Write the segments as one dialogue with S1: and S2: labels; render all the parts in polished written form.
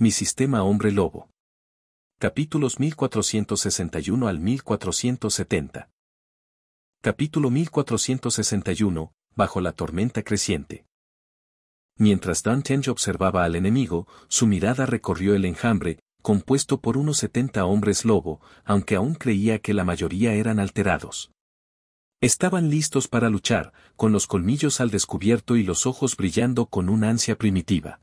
S1: Mi sistema hombre lobo. Capítulos 1461 al 1470. Capítulo 1461, bajo la tormenta creciente. Mientras D'Artagnan observaba al enemigo, su mirada recorrió el enjambre, compuesto por unos 70 hombres lobo, aunque aún creía que la mayoría eran alterados. Estaban listos para luchar, con los colmillos al descubierto y los ojos brillando con una ansia primitiva.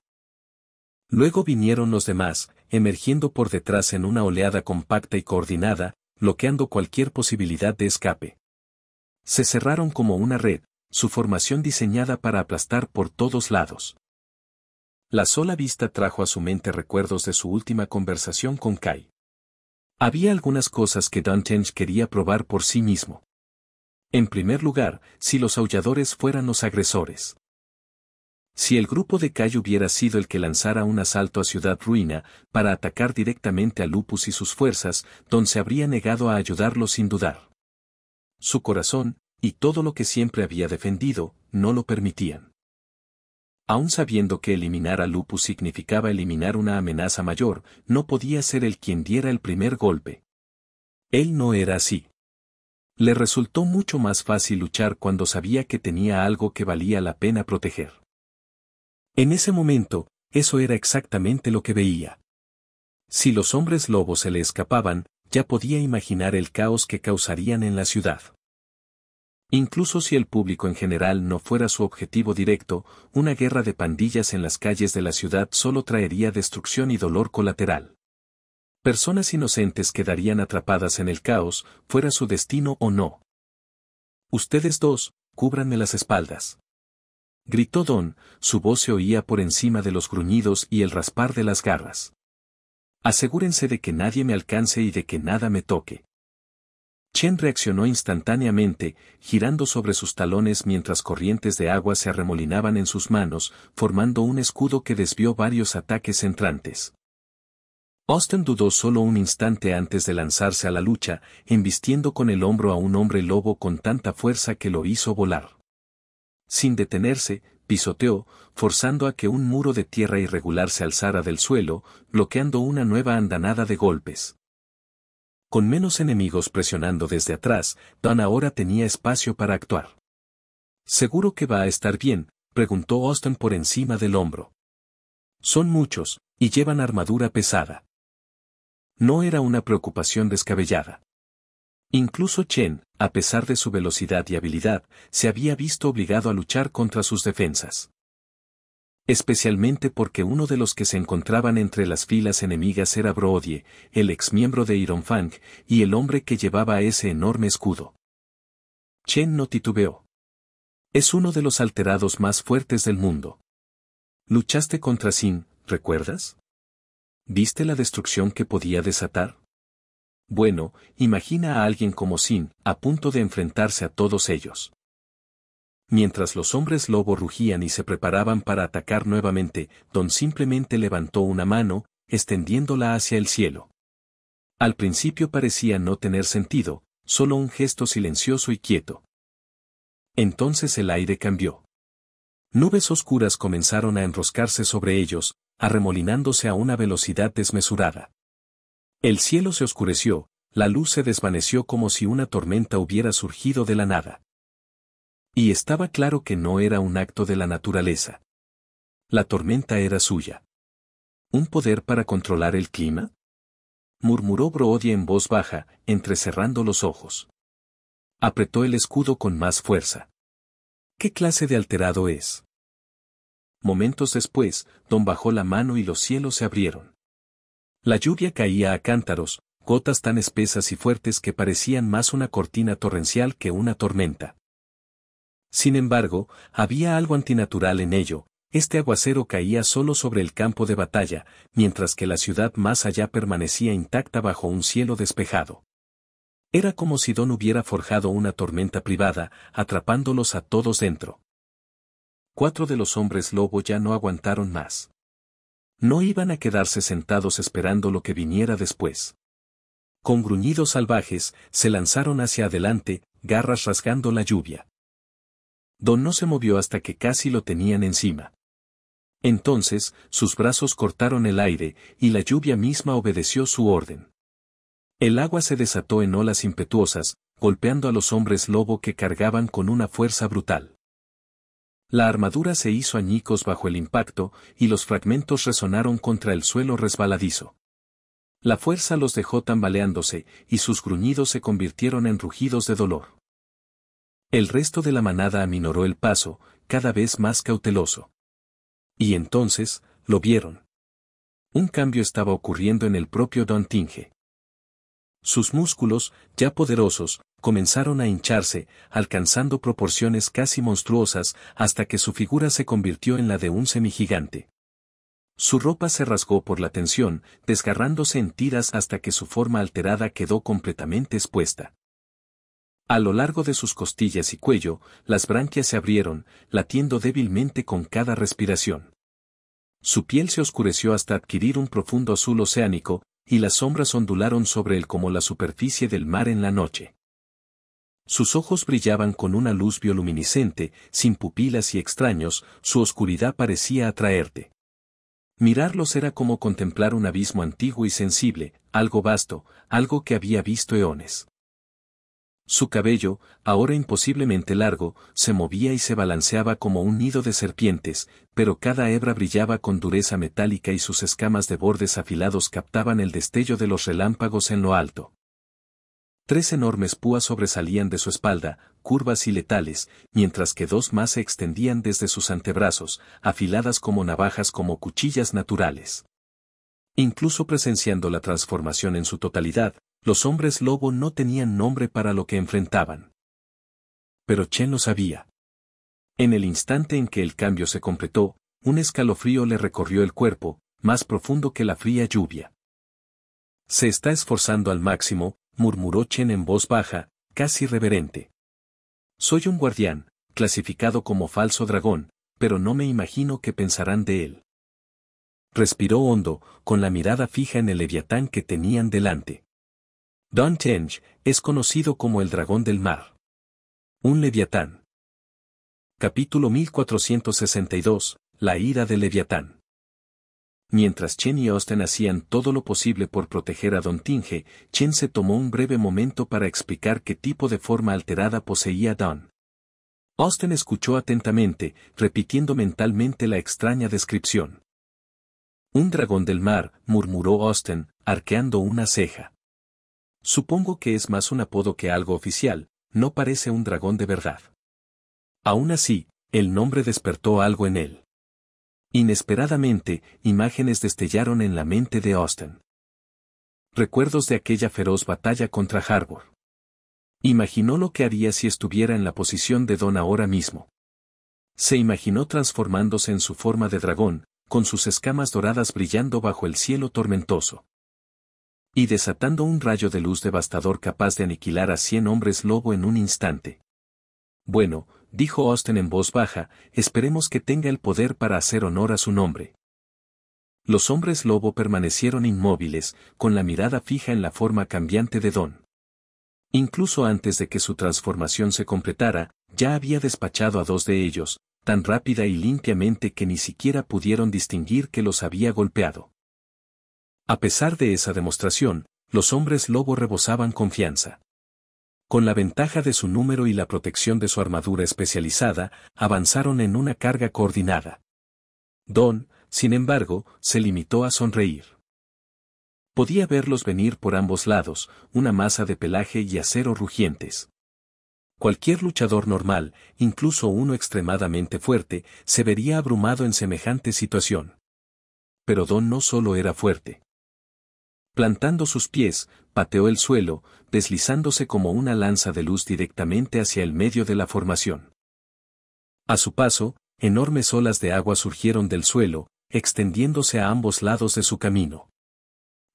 S1: Luego vinieron los demás, emergiendo por detrás en una oleada compacta y coordinada, bloqueando cualquier posibilidad de escape. Se cerraron como una red, su formación diseñada para aplastar por todos lados. La sola vista trajo a su mente recuerdos de su última conversación con Kai. Había algunas cosas que D'Artagnan quería probar por sí mismo. En primer lugar, si los aulladores fueran los agresores. Si el grupo de Kai hubiera sido el que lanzara un asalto a Ciudad Ruina, para atacar directamente a Lupus y sus fuerzas, Don se habría negado a ayudarlo sin dudar. Su corazón, y todo lo que siempre había defendido, no lo permitían. Aun sabiendo que eliminar a Lupus significaba eliminar una amenaza mayor, no podía ser él quien diera el primer golpe. Él no era así. Le resultó mucho más fácil luchar cuando sabía que tenía algo que valía la pena proteger. En ese momento, eso era exactamente lo que veía. Si los hombres lobos se le escapaban, ya podía imaginar el caos que causarían en la ciudad. Incluso si el público en general no fuera su objetivo directo, una guerra de pandillas en las calles de la ciudad solo traería destrucción y dolor colateral. Personas inocentes quedarían atrapadas en el caos, fuera su destino o no. Ustedes dos, cúbranme las espaldas. Gritó Don, su voz se oía por encima de los gruñidos y el raspar de las garras. Asegúrense de que nadie me alcance y de que nada me toque. Chen reaccionó instantáneamente, girando sobre sus talones mientras corrientes de agua se arremolinaban en sus manos, formando un escudo que desvió varios ataques entrantes. Austin dudó solo un instante antes de lanzarse a la lucha, embistiendo con el hombro a un hombre lobo con tanta fuerza que lo hizo volar. Sin detenerse, pisoteó, forzando a que un muro de tierra irregular se alzara del suelo, bloqueando una nueva andanada de golpes. Con menos enemigos presionando desde atrás, Don ahora tenía espacio para actuar. ¿Seguro que va a estar bien?, preguntó Austin por encima del hombro. Son muchos, y llevan armadura pesada. No era una preocupación descabellada. Incluso Chen, a pesar de su velocidad y habilidad, se había visto obligado a luchar contra sus defensas. Especialmente porque uno de los que se encontraban entre las filas enemigas era Brody, el exmiembro de Iron Fang, y el hombre que llevaba ese enorme escudo. Chen no titubeó. Es uno de los alterados más fuertes del mundo. Luchaste contra Sin, ¿recuerdas? ¿Viste la destrucción que podía desatar? Bueno, imagina a alguien como Sin, a punto de enfrentarse a todos ellos. Mientras los hombres lobo rugían y se preparaban para atacar nuevamente, Don simplemente levantó una mano, extendiéndola hacia el cielo. Al principio parecía no tener sentido, solo un gesto silencioso y quieto. Entonces el aire cambió. Nubes oscuras comenzaron a enroscarse sobre ellos, arremolinándose a una velocidad desmesurada. El cielo se oscureció, la luz se desvaneció como si una tormenta hubiera surgido de la nada. Y estaba claro que no era un acto de la naturaleza. La tormenta era suya. ¿Un poder para controlar el clima?, murmuró Brody en voz baja, entrecerrando los ojos. Apretó el escudo con más fuerza. ¿Qué clase de alterado es? Momentos después, Don bajó la mano y los cielos se abrieron. La lluvia caía a cántaros, gotas tan espesas y fuertes que parecían más una cortina torrencial que una tormenta. Sin embargo, había algo antinatural en ello, este aguacero caía solo sobre el campo de batalla, mientras que la ciudad más allá permanecía intacta bajo un cielo despejado. Era como si Don hubiera forjado una tormenta privada, atrapándolos a todos dentro. 4 de los hombres lobo ya no aguantaron más. No iban a quedarse sentados esperando lo que viniera después. Con gruñidos salvajes, se lanzaron hacia adelante, garras rasgando la lluvia. Don no se movió hasta que casi lo tenían encima. Entonces, sus brazos cortaron el aire, y la lluvia misma obedeció su orden. El agua se desató en olas impetuosas, golpeando a los hombres lobo que cargaban con una fuerza brutal. La armadura se hizo añicos bajo el impacto, y los fragmentos resonaron contra el suelo resbaladizo. La fuerza los dejó tambaleándose, y sus gruñidos se convirtieron en rugidos de dolor. El resto de la manada aminoró el paso, cada vez más cauteloso. Y entonces, lo vieron. Un cambio estaba ocurriendo en el propio Don Tinge. Sus músculos, ya poderosos, comenzaron a hincharse, alcanzando proporciones casi monstruosas, hasta que su figura se convirtió en la de un semigigante. Su ropa se rasgó por la tensión, desgarrándose en tiras hasta que su forma alterada quedó completamente expuesta. A lo largo de sus costillas y cuello, las branquias se abrieron, latiendo débilmente con cada respiración. Su piel se oscureció hasta adquirir un profundo azul oceánico, y las sombras ondularon sobre él como la superficie del mar en la noche. Sus ojos brillaban con una luz bioluminiscente, sin pupilas y extraños, su oscuridad parecía atraerte. Mirarlos era como contemplar un abismo antiguo y sensible, algo vasto, algo que había visto eones. Su cabello, ahora imposiblemente largo, se movía y se balanceaba como un nido de serpientes, pero cada hebra brillaba con dureza metálica y sus escamas de bordes afilados captaban el destello de los relámpagos en lo alto. 3 enormes púas sobresalían de su espalda, curvas y letales, mientras que 2 más se extendían desde sus antebrazos, afiladas como navajas como cuchillas naturales. Incluso presenciando la transformación en su totalidad, los hombres lobo no tenían nombre para lo que enfrentaban. Pero Chen lo sabía. En el instante en que el cambio se completó, un escalofrío le recorrió el cuerpo, más profundo que la fría lluvia. Se está esforzando al máximo, murmuró Chen en voz baja, casi reverente. Soy un guardián, clasificado como falso dragón, pero no me imagino qué pensarán de él. Respiró hondo, con la mirada fija en el leviatán que tenían delante. Don Tenge es conocido como el dragón del mar. Un leviatán. Capítulo 1462, La ira del leviatán. Mientras Chen y Austen hacían todo lo posible por proteger a Don Tinge, Chen se tomó un breve momento para explicar qué tipo de forma alterada poseía Don. Austen escuchó atentamente, repitiendo mentalmente la extraña descripción. Un dragón del mar, murmuró Austen, arqueando una ceja. Supongo que es más un apodo que algo oficial, no parece un dragón de verdad. Aún así, el nombre despertó algo en él. Inesperadamente, imágenes destellaron en la mente de Austen. Recuerdos de aquella feroz batalla contra Harbor. Imaginó lo que haría si estuviera en la posición de Don ahora mismo. Se imaginó transformándose en su forma de dragón, con sus escamas doradas brillando bajo el cielo tormentoso. Y desatando un rayo de luz devastador capaz de aniquilar a 100 hombres lobo en un instante. Bueno, dijo Austen en voz baja, esperemos que tenga el poder para hacer honor a su nombre. Los hombres lobo permanecieron inmóviles, con la mirada fija en la forma cambiante de Don. Incluso antes de que su transformación se completara, ya había despachado a 2 de ellos, tan rápida y limpiamente que ni siquiera pudieron distinguir que los había golpeado. A pesar de esa demostración, los hombres lobo rebosaban confianza. Con la ventaja de su número y la protección de su armadura especializada, avanzaron en una carga coordinada. Don, sin embargo, se limitó a sonreír. Podía verlos venir por ambos lados, una masa de pelaje y acero rugientes. Cualquier luchador normal, incluso uno extremadamente fuerte, se vería abrumado en semejante situación. Pero Don no solo era fuerte. Plantando sus pies, pateó el suelo, deslizándose como una lanza de luz directamente hacia el medio de la formación. A su paso, enormes olas de agua surgieron del suelo, extendiéndose a ambos lados de su camino.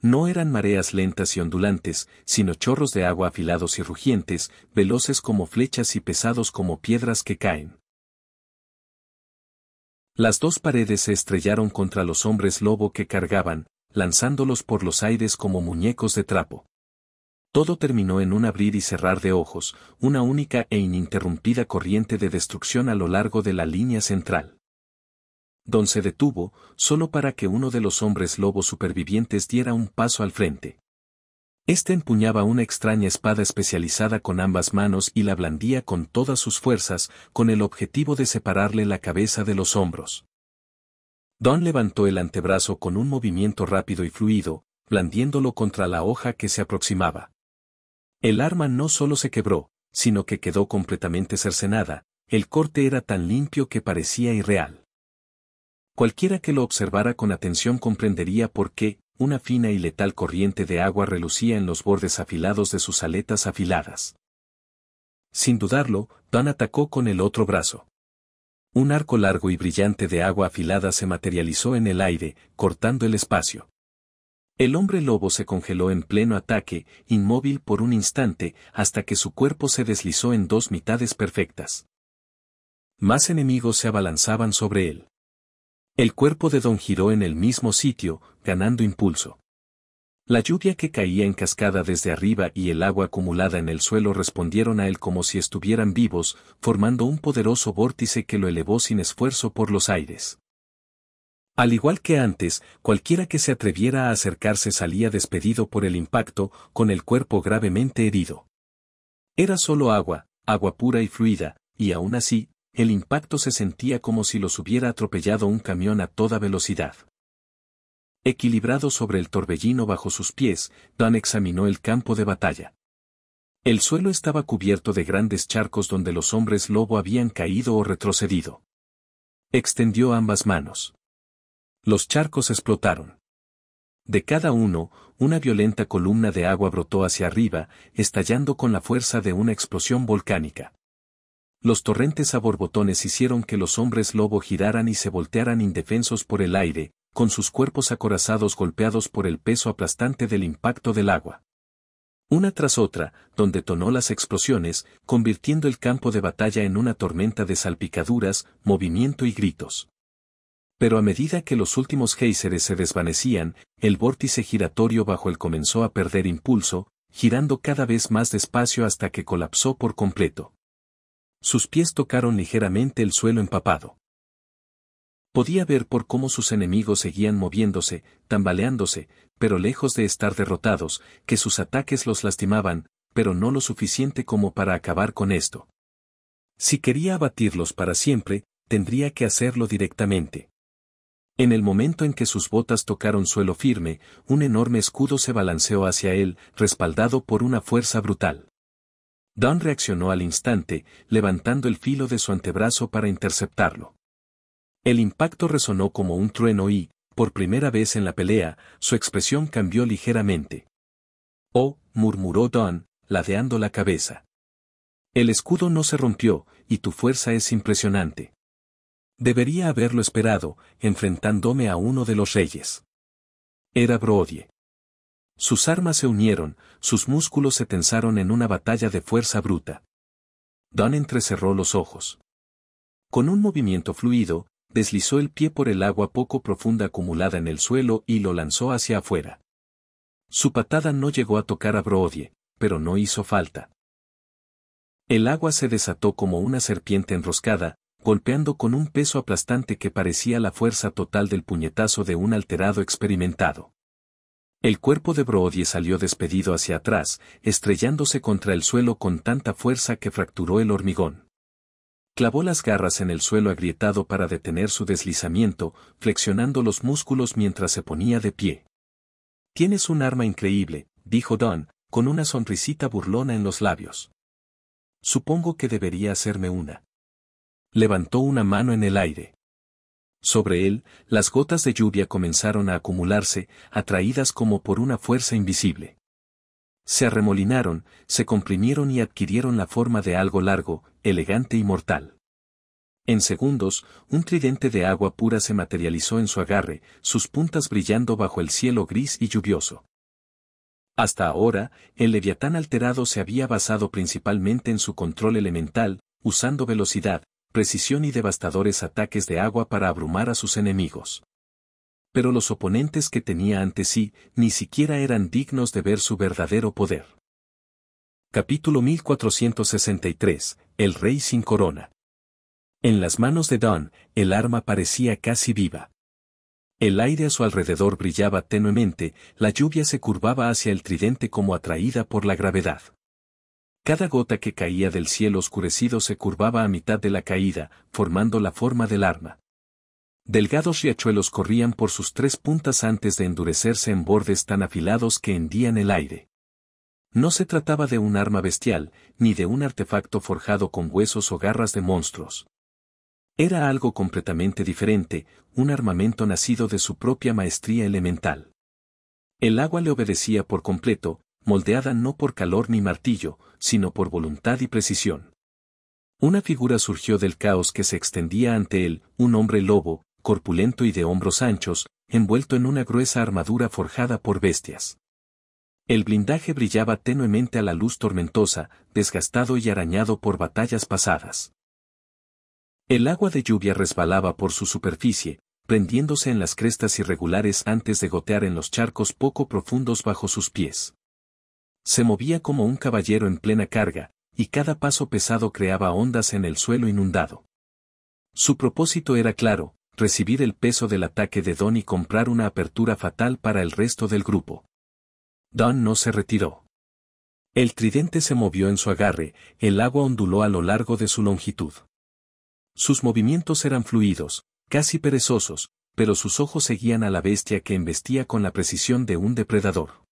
S1: No eran mareas lentas y ondulantes, sino chorros de agua afilados y rugientes, veloces como flechas y pesados como piedras que caen. Las 2 paredes se estrellaron contra los hombres lobo que cargaban, lanzándolos por los aires como muñecos de trapo. Todo terminó en un abrir y cerrar de ojos, una única e ininterrumpida corriente de destrucción a lo largo de la línea central. Don se detuvo, solo para que uno de los hombres lobo supervivientes diera un paso al frente. Este empuñaba una extraña espada especializada con ambas manos y la blandía con todas sus fuerzas, con el objetivo de separarle la cabeza de los hombros. Don levantó el antebrazo con un movimiento rápido y fluido, blandiéndolo contra la hoja que se aproximaba. El arma no solo se quebró, sino que quedó completamente cercenada, el corte era tan limpio que parecía irreal. Cualquiera que lo observara con atención comprendería por qué, una fina y letal corriente de agua relucía en los bordes afilados de sus aletas afiladas. Sin dudarlo, Don atacó con el otro brazo. Un arco largo y brillante de agua afilada se materializó en el aire, cortando el espacio. El hombre lobo se congeló en pleno ataque, inmóvil por un instante, hasta que su cuerpo se deslizó en dos mitades perfectas. Más enemigos se abalanzaban sobre él. El cuerpo de Don giró en el mismo sitio, ganando impulso. La lluvia que caía en cascada desde arriba y el agua acumulada en el suelo respondieron a él como si estuvieran vivos, formando un poderoso vórtice que lo elevó sin esfuerzo por los aires. Al igual que antes, cualquiera que se atreviera a acercarse salía despedido por el impacto, con el cuerpo gravemente herido. Era solo agua, agua pura y fluida, y aún así, el impacto se sentía como si los hubiera atropellado un camión a toda velocidad. Equilibrado sobre el torbellino bajo sus pies, Don examinó el campo de batalla. El suelo estaba cubierto de grandes charcos donde los hombres lobo habían caído o retrocedido. Extendió ambas manos. Los charcos explotaron. De cada uno, una violenta columna de agua brotó hacia arriba, estallando con la fuerza de una explosión volcánica. Los torrentes a borbotones hicieron que los hombres lobo giraran y se voltearan indefensos por el aire, con sus cuerpos acorazados golpeados por el peso aplastante del impacto del agua. Una tras otra, Don detonó las explosiones, convirtiendo el campo de batalla en una tormenta de salpicaduras, movimiento y gritos. Pero a medida que los últimos géiseres se desvanecían, el vórtice giratorio bajo él comenzó a perder impulso, girando cada vez más despacio hasta que colapsó por completo. Sus pies tocaron ligeramente el suelo empapado. Podía ver por cómo sus enemigos seguían moviéndose, tambaleándose, pero lejos de estar derrotados, que sus ataques los lastimaban, pero no lo suficiente como para acabar con esto. Si quería abatirlos para siempre, tendría que hacerlo directamente. En el momento en que sus botas tocaron suelo firme, un enorme escudo se balanceó hacia él, respaldado por una fuerza brutal. Don reaccionó al instante, levantando el filo de su antebrazo para interceptarlo. El impacto resonó como un trueno y, por primera vez en la pelea, su expresión cambió ligeramente. «Oh», murmuró Don, ladeando la cabeza. «El escudo no se rompió, y tu fuerza es impresionante. Debería haberlo esperado, enfrentándome a uno de los reyes». Era Brody. Sus armas se unieron, sus músculos se tensaron en una batalla de fuerza bruta. Don entrecerró los ojos. Con un movimiento fluido, deslizó el pie por el agua poco profunda acumulada en el suelo y lo lanzó hacia afuera. Su patada no llegó a tocar a Brody, pero no hizo falta. El agua se desató como una serpiente enroscada, golpeando con un peso aplastante que parecía la fuerza total del puñetazo de un alterado experimentado. El cuerpo de Brody salió despedido hacia atrás, estrellándose contra el suelo con tanta fuerza que fracturó el hormigón. Clavó las garras en el suelo agrietado para detener su deslizamiento, flexionando los músculos mientras se ponía de pie. «Tienes un arma increíble», dijo Don, con una sonrisita burlona en los labios. «Supongo que debería hacerme una». Levantó una mano en el aire. Sobre él, las gotas de lluvia comenzaron a acumularse, atraídas como por una fuerza invisible. Se arremolinaron, se comprimieron y adquirieron la forma de algo largo, elegante y mortal. En segundos, un tridente de agua pura se materializó en su agarre, sus puntas brillando bajo el cielo gris y lluvioso. Hasta ahora, el leviatán alterado se había basado principalmente en su control elemental, usando velocidad, precisión y devastadores ataques de agua para abrumar a sus enemigos. Pero los oponentes que tenía ante sí ni siquiera eran dignos de ver su verdadero poder. Capítulo 1463, El Rey sin Corona. En las manos de Don, el arma parecía casi viva. El aire a su alrededor brillaba tenuemente, la lluvia se curvaba hacia el tridente como atraída por la gravedad. Cada gota que caía del cielo oscurecido se curvaba a mitad de la caída, formando la forma del arma. Delgados riachuelos corrían por sus tres puntas antes de endurecerse en bordes tan afilados que hendían el aire. No se trataba de un arma bestial, ni de un artefacto forjado con huesos o garras de monstruos. Era algo completamente diferente, un armamento nacido de su propia maestría elemental. El agua le obedecía por completo, moldeada no por calor ni martillo, sino por voluntad y precisión. Una figura surgió del caos que se extendía ante él, un hombre lobo, corpulento y de hombros anchos, envuelto en una gruesa armadura forjada por bestias. El blindaje brillaba tenuemente a la luz tormentosa, desgastado y arañado por batallas pasadas. El agua de lluvia resbalaba por su superficie, prendiéndose en las crestas irregulares antes de gotear en los charcos poco profundos bajo sus pies. Se movía como un caballero en plena carga, y cada paso pesado creaba ondas en el suelo inundado. Su propósito era claro, recibir el peso del ataque de Don y comprar una apertura fatal para el resto del grupo. Don no se retiró. El tridente se movió en su agarre, el agua onduló a lo largo de su longitud. Sus movimientos eran fluidos, casi perezosos, pero sus ojos seguían a la bestia que embestía con la precisión de un depredador.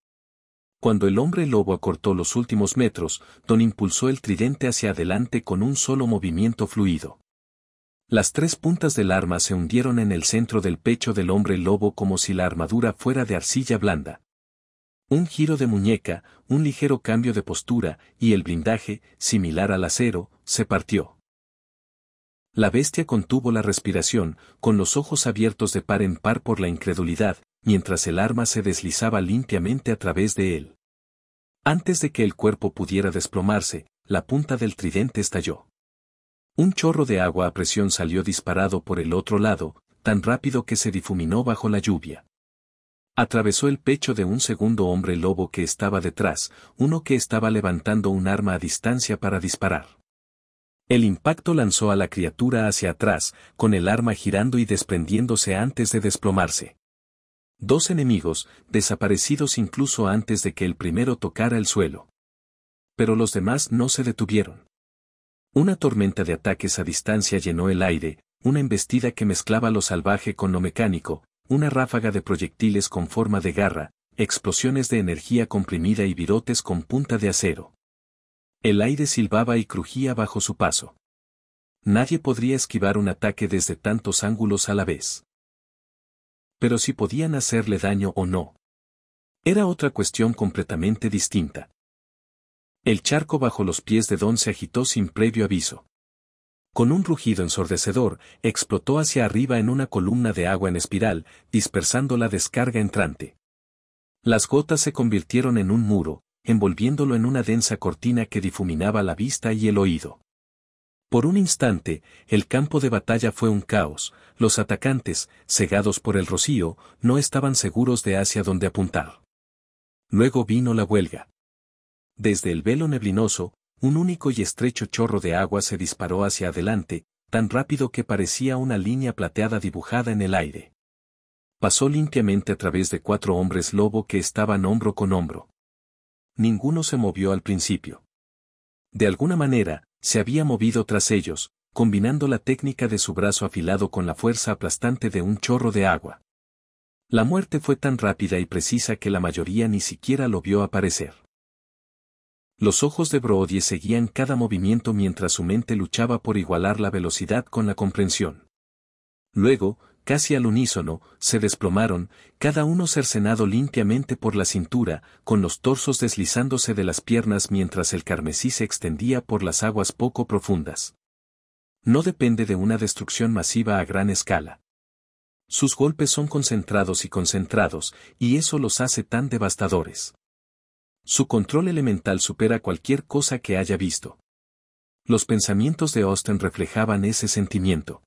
S1: Cuando el hombre lobo acortó los últimos metros, Don impulsó el tridente hacia adelante con un solo movimiento fluido. Las tres puntas del arma se hundieron en el centro del pecho del hombre lobo como si la armadura fuera de arcilla blanda. Un giro de muñeca, un ligero cambio de postura, y el blindaje, similar al acero, se partió. La bestia contuvo la respiración, con los ojos abiertos de par en par por la incredulidad, mientras el arma se deslizaba limpiamente a través de él. Antes de que el cuerpo pudiera desplomarse, la punta del tridente estalló. Un chorro de agua a presión salió disparado por el otro lado, tan rápido que se difuminó bajo la lluvia. Atravesó el pecho de un segundo hombre lobo que estaba detrás, uno que estaba levantando un arma a distancia para disparar. El impacto lanzó a la criatura hacia atrás, con el arma girando y desprendiéndose antes de desplomarse. Dos enemigos, desaparecidos incluso antes de que el primero tocara el suelo. Pero los demás no se detuvieron. Una tormenta de ataques a distancia llenó el aire, una embestida que mezclaba lo salvaje con lo mecánico, una ráfaga de proyectiles con forma de garra, explosiones de energía comprimida y virotes con punta de acero. El aire silbaba y crujía bajo su paso. Nadie podría esquivar un ataque desde tantos ángulos a la vez. Pero si podían hacerle daño o no. Era otra cuestión completamente distinta. El charco bajo los pies de Don se agitó sin previo aviso. Con un rugido ensordecedor, explotó hacia arriba en una columna de agua en espiral, dispersando la descarga entrante. Las gotas se convirtieron en un muro, envolviéndolo en una densa cortina que difuminaba la vista y el oído. Por un instante, el campo de batalla fue un caos, los atacantes, cegados por el rocío, no estaban seguros de hacia dónde apuntar. Luego vino la huelga. Desde el velo neblinoso, un único y estrecho chorro de agua se disparó hacia adelante, tan rápido que parecía una línea plateada dibujada en el aire. Pasó limpiamente a través de 4 hombres lobo que estaban hombro con hombro. Ninguno se movió al principio. De alguna manera, se había movido tras ellos, combinando la técnica de su brazo afilado con la fuerza aplastante de un chorro de agua. La muerte fue tan rápida y precisa que la mayoría ni siquiera lo vio aparecer. Los ojos de Brody seguían cada movimiento mientras su mente luchaba por igualar la velocidad con la comprensión. Luego, casi al unísono, se desplomaron, cada uno cercenado limpiamente por la cintura, con los torsos deslizándose de las piernas mientras el carmesí se extendía por las aguas poco profundas. No depende de una destrucción masiva a gran escala. Sus golpes son concentrados, y eso los hace tan devastadores. Su control elemental supera cualquier cosa que haya visto. Los pensamientos de Austen reflejaban ese sentimiento.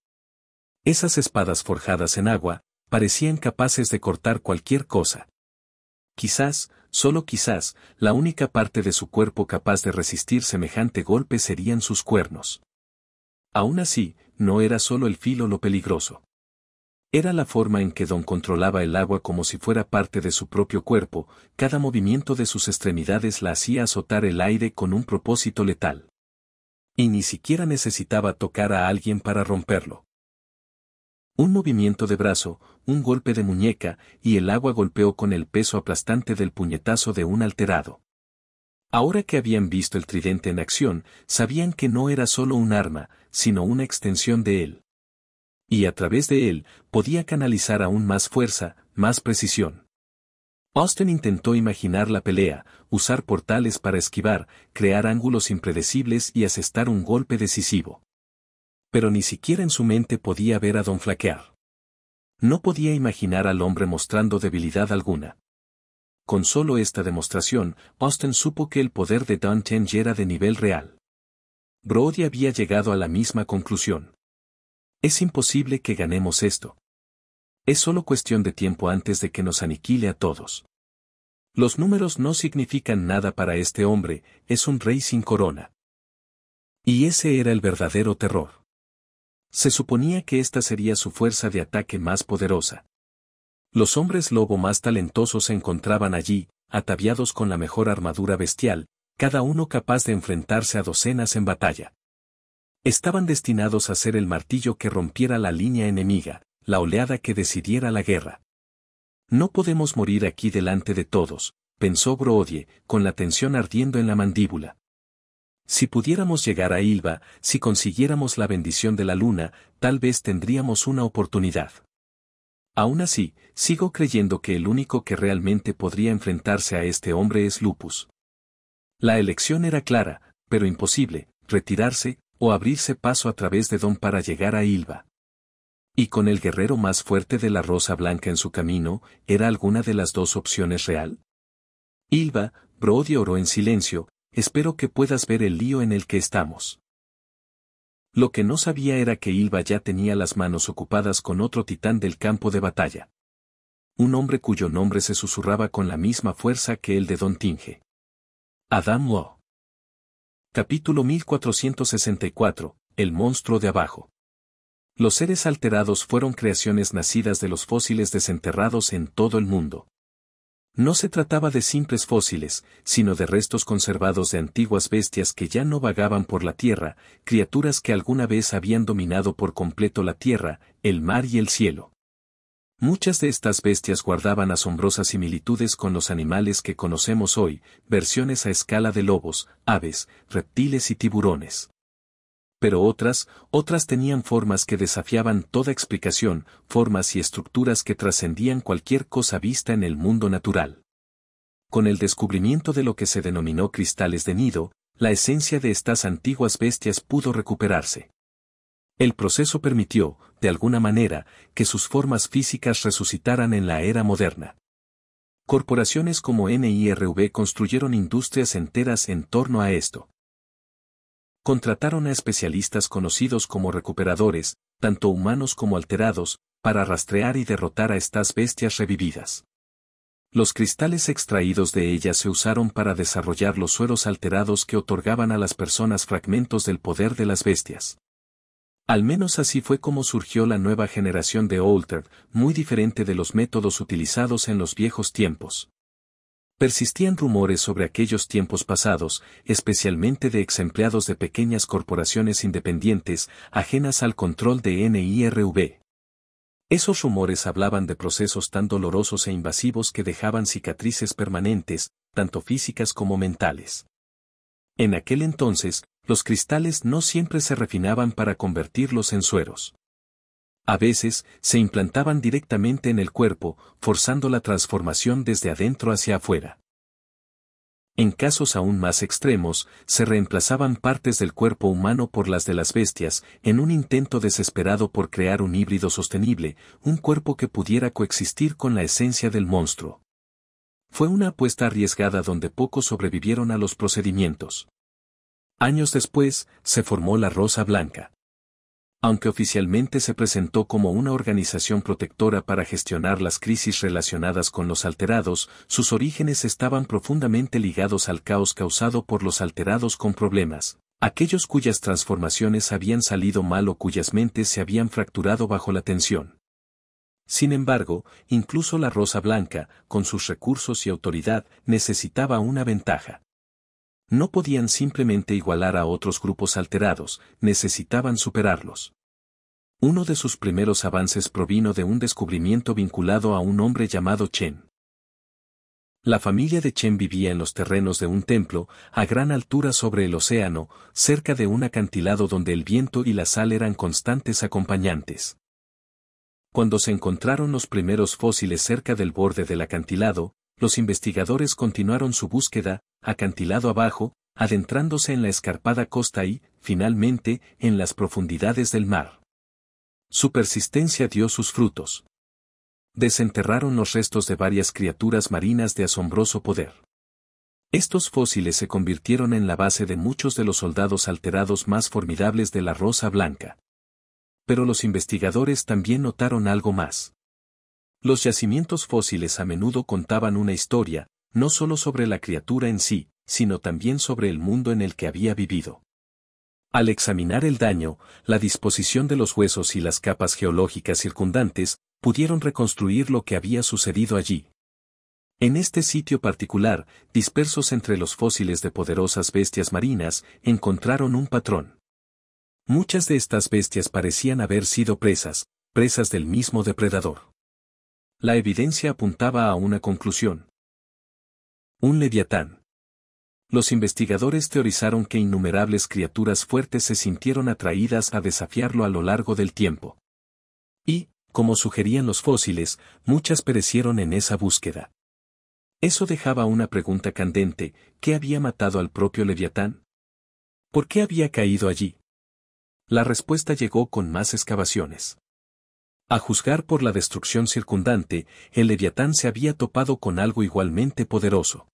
S1: Esas espadas forjadas en agua, parecían capaces de cortar cualquier cosa. Quizás, solo quizás, la única parte de su cuerpo capaz de resistir semejante golpe serían sus cuernos. Aún así, no era solo el filo lo peligroso. Era la forma en que Don controlaba el agua como si fuera parte de su propio cuerpo, cada movimiento de sus extremidades la hacía azotar el aire con un propósito letal. Y ni siquiera necesitaba tocar a alguien para romperlo. Un movimiento de brazo, un golpe de muñeca, y el agua golpeó con el peso aplastante del puñetazo de un alterado. Ahora que habían visto el tridente en acción, sabían que no era solo un arma, sino una extensión de él. Y a través de él, podía canalizar aún más fuerza, más precisión. Austin intentó imaginar la pelea, usar portales para esquivar, crear ángulos impredecibles y asestar un golpe decisivo. Pero ni siquiera en su mente podía ver a Don flaquear. No podía imaginar al hombre mostrando debilidad alguna. Con solo esta demostración, Austin supo que el poder de Don Tenji era de nivel real. Brody había llegado a la misma conclusión. Es imposible que ganemos esto. Es solo cuestión de tiempo antes de que nos aniquile a todos. Los números no significan nada para este hombre, es un rey sin corona. Y ese era el verdadero terror. Se suponía que esta sería su fuerza de ataque más poderosa. Los hombres lobo más talentosos se encontraban allí, ataviados con la mejor armadura bestial, cada uno capaz de enfrentarse a docenas en batalla. Estaban destinados a ser el martillo que rompiera la línea enemiga, la oleada que decidiera la guerra. No podemos morir aquí delante de todos, pensó Brody, con la tensión ardiendo en la mandíbula. Si pudiéramos llegar a Ilva, si consiguiéramos la bendición de la luna, tal vez tendríamos una oportunidad. Aún así, sigo creyendo que el único que realmente podría enfrentarse a este hombre es Lupus. La elección era clara, pero imposible, retirarse, o abrirse paso a través de Don para llegar a Ilva. Y con el guerrero más fuerte de la Rosa Blanca en su camino, ¿era alguna de las dos opciones real? Ilva, Brody oró en silencio, espero que puedas ver el lío en el que estamos. Lo que no sabía era que Ilva ya tenía las manos ocupadas con otro titán del campo de batalla. Un hombre cuyo nombre se susurraba con la misma fuerza que el de Don Tinge. Adam Law. Capítulo 1464, El monstruo de abajo. Los seres alterados fueron creaciones nacidas de los fósiles desenterrados en todo el mundo. No se trataba de simples fósiles, sino de restos conservados de antiguas bestias que ya no vagaban por la tierra, criaturas que alguna vez habían dominado por completo la tierra, el mar y el cielo. Muchas de estas bestias guardaban asombrosas similitudes con los animales que conocemos hoy, versiones a escala de lobos, aves, reptiles y tiburones. Pero otras tenían formas que desafiaban toda explicación, formas y estructuras que trascendían cualquier cosa vista en el mundo natural. Con el descubrimiento de lo que se denominó cristales de nido, la esencia de estas antiguas bestias pudo recuperarse. El proceso permitió, de alguna manera, que sus formas físicas resucitaran en la era moderna. Corporaciones como NIRV construyeron industrias enteras en torno a esto. Contrataron a especialistas conocidos como recuperadores, tanto humanos como alterados, para rastrear y derrotar a estas bestias revividas. Los cristales extraídos de ellas se usaron para desarrollar los sueros alterados que otorgaban a las personas fragmentos del poder de las bestias. Al menos así fue como surgió la nueva generación de Altered, muy diferente de los métodos utilizados en los viejos tiempos. Persistían rumores sobre aquellos tiempos pasados, especialmente de exempleados de pequeñas corporaciones independientes, ajenas al control de NIRV. Esos rumores hablaban de procesos tan dolorosos e invasivos que dejaban cicatrices permanentes, tanto físicas como mentales. En aquel entonces, los cristales no siempre se refinaban para convertirlos en sueros. A veces, se implantaban directamente en el cuerpo, forzando la transformación desde adentro hacia afuera. En casos aún más extremos, se reemplazaban partes del cuerpo humano por las de las bestias, en un intento desesperado por crear un híbrido sostenible, un cuerpo que pudiera coexistir con la esencia del monstruo. Fue una apuesta arriesgada donde pocos sobrevivieron a los procedimientos. Años después, se formó la Rosa Blanca. Aunque oficialmente se presentó como una organización protectora para gestionar las crisis relacionadas con los alterados, sus orígenes estaban profundamente ligados al caos causado por los alterados con problemas, Aquellos cuyas transformaciones habían salido mal o cuyas mentes se habían fracturado bajo la tensión. Sin embargo, incluso la Rosa Blanca, con sus recursos y autoridad, necesitaba una ventaja. No podían simplemente igualar a otros grupos alterados, necesitaban superarlos. Uno de sus primeros avances provino de un descubrimiento vinculado a un hombre llamado Chen. La familia de Chen vivía en los terrenos de un templo, a gran altura sobre el océano, cerca de un acantilado donde el viento y la sal eran constantes acompañantes. Cuando se encontraron los primeros fósiles cerca del borde del acantilado, los investigadores continuaron su búsqueda, acantilado abajo, adentrándose en la escarpada costa y, finalmente, en las profundidades del mar. Su persistencia dio sus frutos. Desenterraron los restos de varias criaturas marinas de asombroso poder. Estos fósiles se convirtieron en la base de muchos de los soldados alterados más formidables de la Rosa Blanca. Pero los investigadores también notaron algo más. Los yacimientos fósiles a menudo contaban una historia, no solo sobre la criatura en sí, sino también sobre el mundo en el que había vivido. Al examinar el daño, la disposición de los huesos y las capas geológicas circundantes, pudieron reconstruir lo que había sucedido allí. En este sitio particular, dispersos entre los fósiles de poderosas bestias marinas, encontraron un patrón. Muchas de estas bestias parecían haber sido presas del mismo depredador. La evidencia apuntaba a una conclusión. Un leviatán. Los investigadores teorizaron que innumerables criaturas fuertes se sintieron atraídas a desafiarlo a lo largo del tiempo. Y, como sugerían los fósiles, muchas perecieron en esa búsqueda. Eso dejaba una pregunta candente: ¿qué había matado al propio leviatán? ¿Por qué había caído allí? La respuesta llegó con más excavaciones. A juzgar por la destrucción circundante, el leviatán se había topado con algo igualmente poderoso.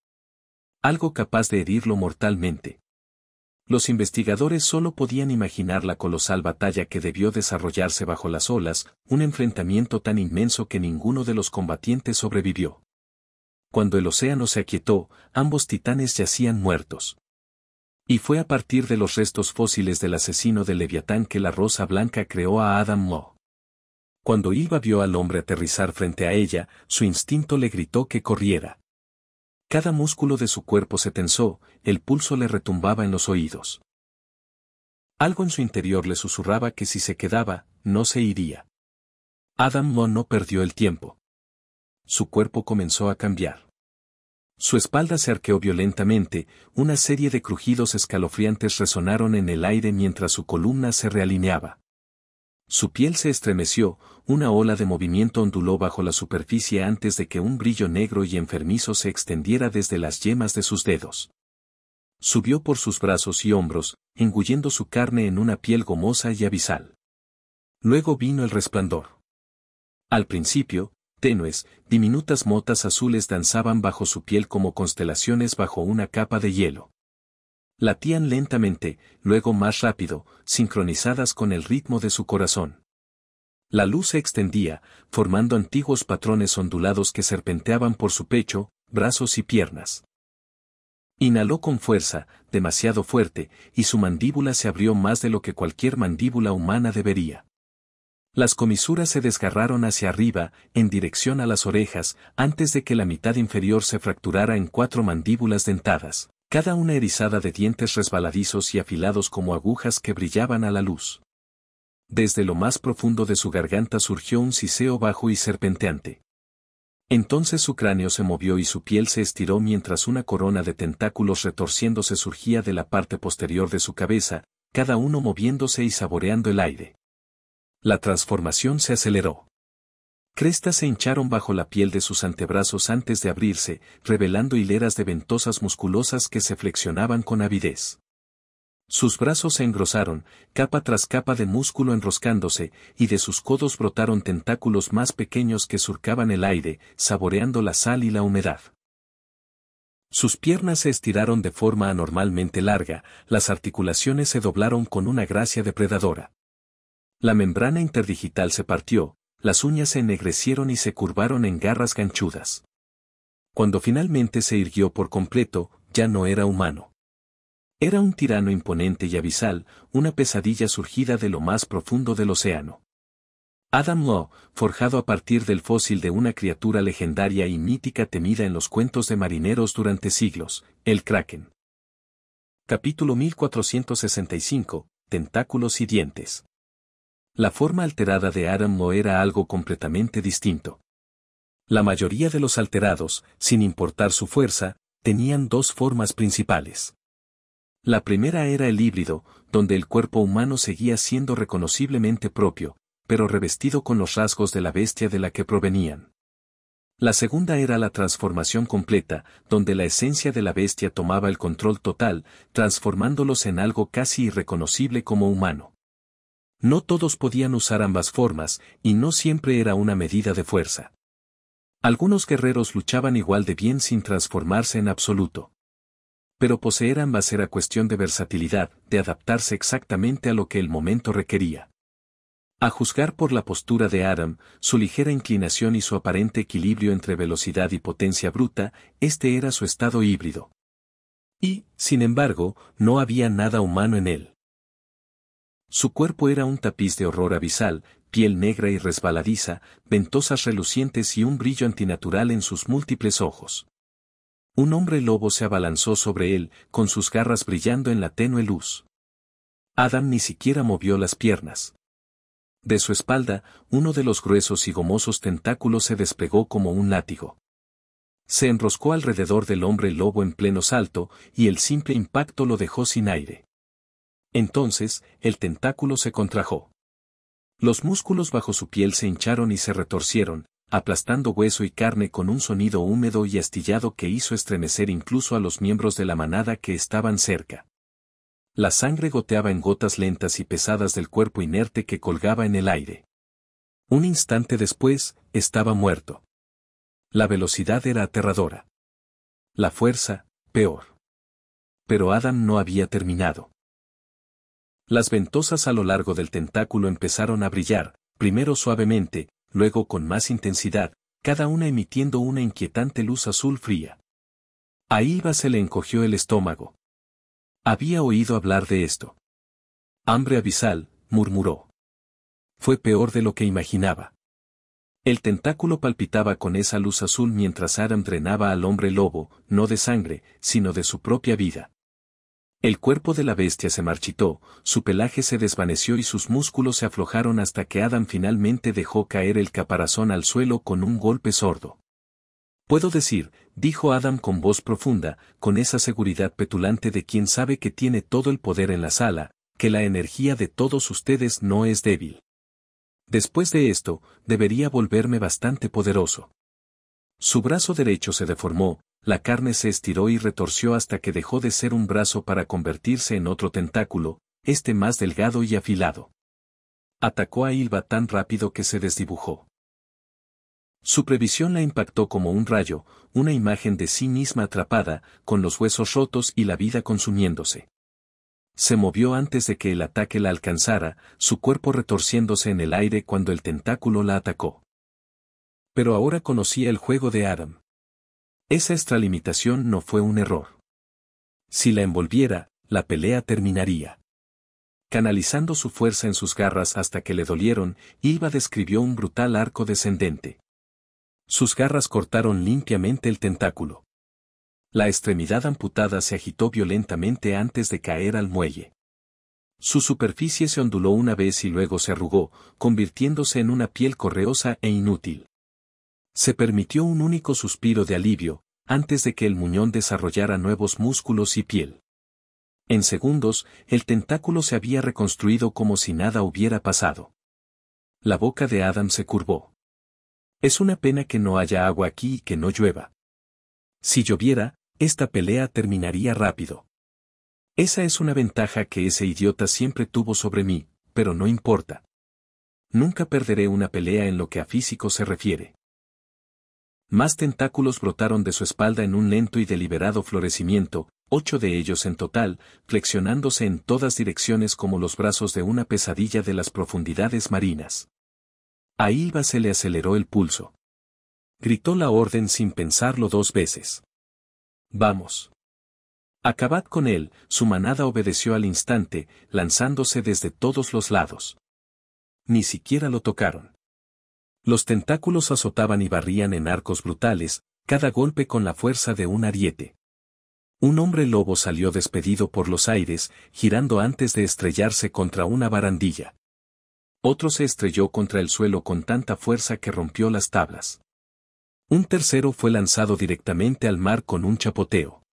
S1: Algo capaz de herirlo mortalmente. Los investigadores solo podían imaginar la colosal batalla que debió desarrollarse bajo las olas, un enfrentamiento tan inmenso que ninguno de los combatientes sobrevivió. Cuando el océano se aquietó, ambos titanes yacían muertos. Y fue a partir de los restos fósiles del asesino del leviatán que la Rosa Blanca creó a Adam Law. Cuando Eva vio al hombre aterrizar frente a ella, su instinto le gritó que corriera. Cada músculo de su cuerpo se tensó, el pulso le retumbaba en los oídos. Algo en su interior le susurraba que si se quedaba, no se iría. Adam Law no perdió el tiempo. Su cuerpo comenzó a cambiar. Su espalda se arqueó violentamente, una serie de crujidos escalofriantes resonaron en el aire mientras su columna se realineaba. Su piel se estremeció, una ola de movimiento onduló bajo la superficie antes de que un brillo negro y enfermizo se extendiera desde las yemas de sus dedos. Subió por sus brazos y hombros, engullendo su carne en una piel gomosa y abisal. Luego vino el resplandor. Al principio, tenues, diminutas motas azules danzaban bajo su piel como constelaciones bajo una capa de hielo. Latían lentamente, luego más rápido, sincronizadas con el ritmo de su corazón. La luz se extendía, formando antiguos patrones ondulados que serpenteaban por su pecho, brazos y piernas. Inhaló con fuerza, demasiado fuerte, y su mandíbula se abrió más de lo que cualquier mandíbula humana debería. Las comisuras se desgarraron hacia arriba, en dirección a las orejas, antes de que la mitad inferior se fracturara en 4 mandíbulas dentadas, cada una erizada de dientes resbaladizos y afilados como agujas que brillaban a la luz. Desde lo más profundo de su garganta surgió un siseo bajo y serpenteante. Entonces su cráneo se movió y su piel se estiró mientras una corona de tentáculos retorciéndose surgía de la parte posterior de su cabeza, cada uno moviéndose y saboreando el aire. La transformación se aceleró. Crestas se hincharon bajo la piel de sus antebrazos antes de abrirse, revelando hileras de ventosas musculosas que se flexionaban con avidez. Sus brazos se engrosaron, capa tras capa de músculo enroscándose, y de sus codos brotaron tentáculos más pequeños que surcaban el aire, saboreando la sal y la humedad. Sus piernas se estiraron de forma anormalmente larga, las articulaciones se doblaron con una gracia depredadora. La membrana interdigital se partió, las uñas se ennegrecieron y se curvaron en garras ganchudas. Cuando finalmente se irguió por completo, ya no era humano. Era un tirano imponente y abisal, una pesadilla surgida de lo más profundo del océano. Adam Law, forjado a partir del fósil de una criatura legendaria y mítica temida en los cuentos de marineros durante siglos, el Kraken. Capítulo 1465, Tentáculos y dientes. La forma alterada de Adam Law era algo completamente distinto. La mayoría de los alterados, sin importar su fuerza, tenían dos formas principales. La primera era el híbrido, donde el cuerpo humano seguía siendo reconociblemente propio, pero revestido con los rasgos de la bestia de la que provenían. La segunda era la transformación completa, donde la esencia de la bestia tomaba el control total, transformándolos en algo casi irreconocible como humano. No todos podían usar ambas formas, y no siempre era una medida de fuerza. Algunos guerreros luchaban igual de bien sin transformarse en absoluto. Pero poseer ambas era cuestión de versatilidad, de adaptarse exactamente a lo que el momento requería. A juzgar por la postura de Adam, su ligera inclinación y su aparente equilibrio entre velocidad y potencia bruta, este era su estado híbrido. Y, sin embargo, no había nada humano en él. Su cuerpo era un tapiz de horror abisal, piel negra y resbaladiza, ventosas relucientes y un brillo antinatural en sus múltiples ojos. Un hombre lobo se abalanzó sobre él, con sus garras brillando en la tenue luz. Adam ni siquiera movió las piernas. De su espalda, uno de los gruesos y gomosos tentáculos se desplegó como un látigo. Se enroscó alrededor del hombre lobo en pleno salto, y el simple impacto lo dejó sin aire. Entonces, el tentáculo se contrajo. Los músculos bajo su piel se hincharon y se retorcieron, aplastando hueso y carne con un sonido húmedo y astillado que hizo estremecer incluso a los miembros de la manada que estaban cerca. La sangre goteaba en gotas lentas y pesadas del cuerpo inerte que colgaba en el aire. Un instante después, estaba muerto. La velocidad era aterradora. La fuerza, peor. Pero Adam no había terminado. Las ventosas a lo largo del tentáculo empezaron a brillar, primero suavemente, luego con más intensidad, cada una emitiendo una inquietante luz azul fría. A Ylva se le encogió el estómago. Había oído hablar de esto. Hambre abisal, murmuró. Fue peor de lo que imaginaba. El tentáculo palpitaba con esa luz azul mientras Adam drenaba al hombre lobo, no de sangre, sino de su propia vida. El cuerpo de la bestia se marchitó, su pelaje se desvaneció y sus músculos se aflojaron hasta que Adam finalmente dejó caer el caparazón al suelo con un golpe sordo. Puedo decir, dijo Adam con voz profunda, con esa seguridad petulante de quien sabe que tiene todo el poder en la sala, que la energía de todos ustedes no es débil. Después de esto, debería volverme bastante poderoso. Su brazo derecho se deformó, la carne se estiró y retorció hasta que dejó de ser un brazo para convertirse en otro tentáculo, este más delgado y afilado. Atacó a Ylva tan rápido que se desdibujó. Su previsión la impactó como un rayo, una imagen de sí misma atrapada, con los huesos rotos y la vida consumiéndose. Se movió antes de que el ataque la alcanzara, su cuerpo retorciéndose en el aire cuando el tentáculo la atacó. Pero ahora conocía el juego de Adam. Esa extralimitación no fue un error. Si la envolviera, la pelea terminaría. Canalizando su fuerza en sus garras hasta que le dolieron, Ylva describió un brutal arco descendente. Sus garras cortaron limpiamente el tentáculo. La extremidad amputada se agitó violentamente antes de caer al muelle. Su superficie se onduló una vez y luego se arrugó, convirtiéndose en una piel correosa e inútil. Se permitió un único suspiro de alivio, antes de que el muñón desarrollara nuevos músculos y piel. En segundos, el tentáculo se había reconstruido como si nada hubiera pasado. La boca de Adam se curvó. Es una pena que no haya agua aquí y que no llueva. Si lloviera, esta pelea terminaría rápido. Esa es una ventaja que ese idiota siempre tuvo sobre mí, pero no importa. Nunca perderé una pelea en lo que a físico se refiere. Más tentáculos brotaron de su espalda en un lento y deliberado florecimiento, 8 de ellos en total, flexionándose en todas direcciones como los brazos de una pesadilla de las profundidades marinas. A Ylva se le aceleró el pulso. Gritó la orden sin pensarlo 2 veces. Vamos. Acabad con él, su manada obedeció al instante, lanzándose desde todos los lados. Ni siquiera lo tocaron. Los tentáculos azotaban y barrían en arcos brutales, cada golpe con la fuerza de un ariete. Un hombre lobo salió despedido por los aires, girando antes de estrellarse contra una barandilla. Otro se estrelló contra el suelo con tanta fuerza que rompió las tablas. Un tercero fue lanzado directamente al mar con un chapoteo.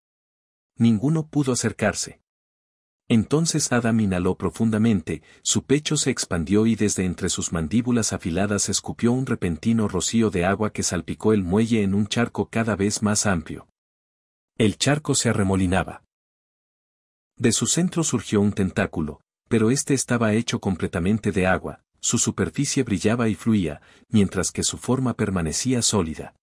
S1: Ninguno pudo acercarse. Entonces Adam inhaló profundamente, su pecho se expandió y desde entre sus mandíbulas afiladas escupió un repentino rocío de agua que salpicó el muelle en un charco cada vez más amplio. El charco se arremolinaba. De su centro surgió un tentáculo, pero este estaba hecho completamente de agua, su superficie brillaba y fluía, mientras que su forma permanecía sólida.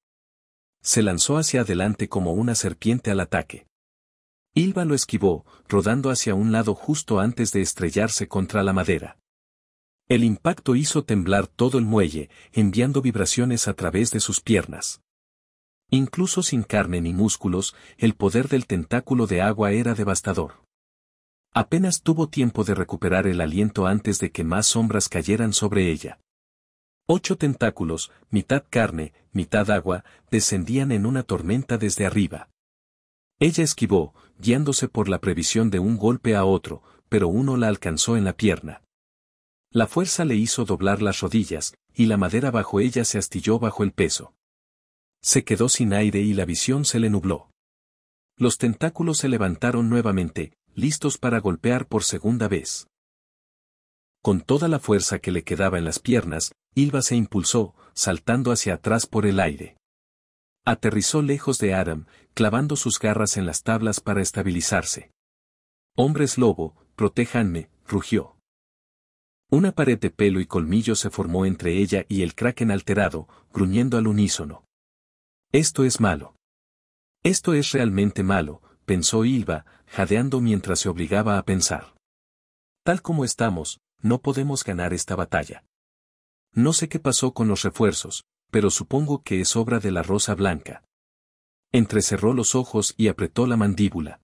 S1: Se lanzó hacia adelante como una serpiente al ataque. Ylva lo esquivó, rodando hacia un lado justo antes de estrellarse contra la madera. El impacto hizo temblar todo el muelle, enviando vibraciones a través de sus piernas. Incluso sin carne ni músculos, el poder del tentáculo de agua era devastador. Apenas tuvo tiempo de recuperar el aliento antes de que más sombras cayeran sobre ella. 8 tentáculos, mitad carne, mitad agua, descendían en una tormenta desde arriba. Ella esquivó, guiándose por la previsión de un golpe a otro, pero uno la alcanzó en la pierna. La fuerza le hizo doblar las rodillas, y la madera bajo ella se astilló bajo el peso. Se quedó sin aire y la visión se le nubló. Los tentáculos se levantaron nuevamente, listos para golpear por segunda vez. Con toda la fuerza que le quedaba en las piernas, Ylva se impulsó, saltando hacia atrás por el aire. Aterrizó lejos de Adam, clavando sus garras en las tablas para estabilizarse. «Hombres lobo, protéjanme», rugió. Una pared de pelo y colmillo se formó entre ella y el kraken alterado, gruñendo al unísono. «Esto es malo. Esto es realmente malo», pensó Ylva, jadeando mientras se obligaba a pensar. «Tal como estamos, no podemos ganar esta batalla. No sé qué pasó con los refuerzos, pero supongo que es obra de la Rosa Blanca». Entrecerró los ojos y apretó la mandíbula.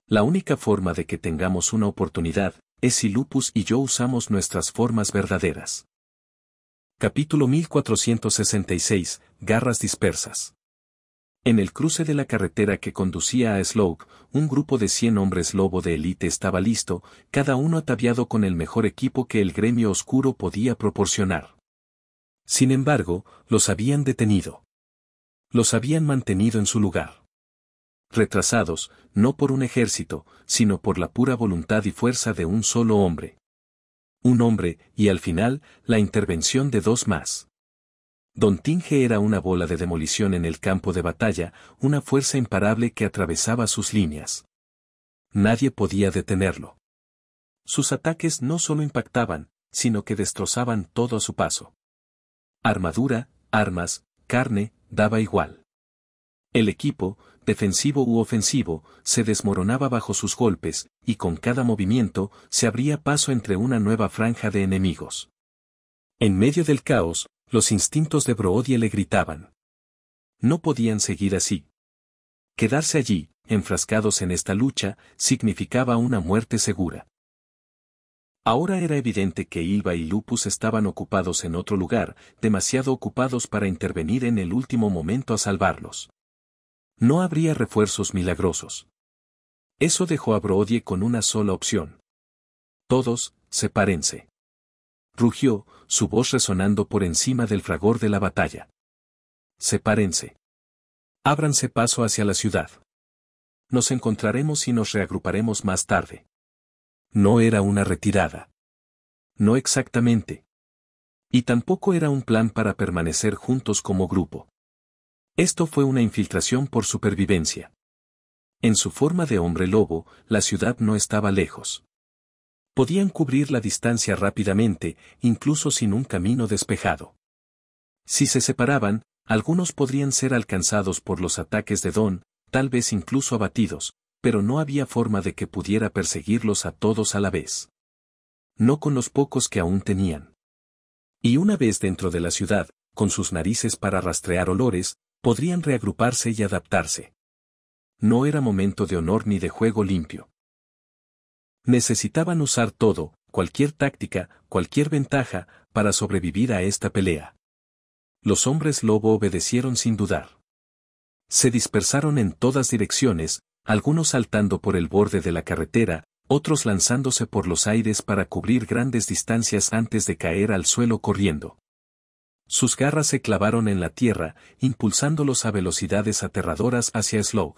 S1: «La única forma de que tengamos una oportunidad es si Lupus y yo usamos nuestras formas verdaderas». Capítulo 1466, Garras dispersas. En el cruce de la carretera que conducía a Slough, un grupo de 100 hombres lobo de élite estaba listo, cada uno ataviado con el mejor equipo que el gremio oscuro podía proporcionar. Sin embargo, los habían detenido. Los habían mantenido en su lugar. Retrasados, no por un ejército, sino por la pura voluntad y fuerza de un solo hombre. Un hombre, y al final, la intervención de 2 más. Don Tinge era una bola de demolición en el campo de batalla, una fuerza imparable que atravesaba sus líneas. Nadie podía detenerlo. Sus ataques no solo impactaban, sino que destrozaban todo a su paso. Armadura, armas, carne, daba igual. El equipo, defensivo u ofensivo, se desmoronaba bajo sus golpes, y con cada movimiento, se abría paso entre una nueva franja de enemigos. En medio del caos, los instintos de Broodie le gritaban. No podían seguir así. Quedarse allí, enfrascados en esta lucha, significaba una muerte segura. Ahora era evidente que Ylva y Lupus estaban ocupados en otro lugar, demasiado ocupados para intervenir en el último momento a salvarlos. No habría refuerzos milagrosos. Eso dejó a Broodie con una sola opción. «Todos, sepárense», rugió, su voz resonando por encima del fragor de la batalla. «Sepárense. Ábranse paso hacia la ciudad. Nos encontraremos y nos reagruparemos más tarde». No era una retirada. No exactamente. Y tampoco era un plan para permanecer juntos como grupo. Esto fue una infiltración por supervivencia. En su forma de hombre lobo, la ciudad no estaba lejos. Podían cubrir la distancia rápidamente, incluso sin un camino despejado. Si se separaban, algunos podrían ser alcanzados por los ataques de Don, tal vez incluso abatidos, pero no había forma de que pudiera perseguirlos a todos a la vez. No con los pocos que aún tenían. Y una vez dentro de la ciudad, con sus narices para rastrear olores, podrían reagruparse y adaptarse. no era momento de honor ni de juego limpio. Necesitaban usar todo, cualquier táctica, cualquier ventaja, para sobrevivir a esta pelea. Los hombres lobo obedecieron sin dudar. Se dispersaron en todas direcciones, algunos saltando por el borde de la carretera, otros lanzándose por los aires para cubrir grandes distancias antes de caer al suelo corriendo. Sus garras se clavaron en la tierra, impulsándolos a velocidades aterradoras hacia Slough.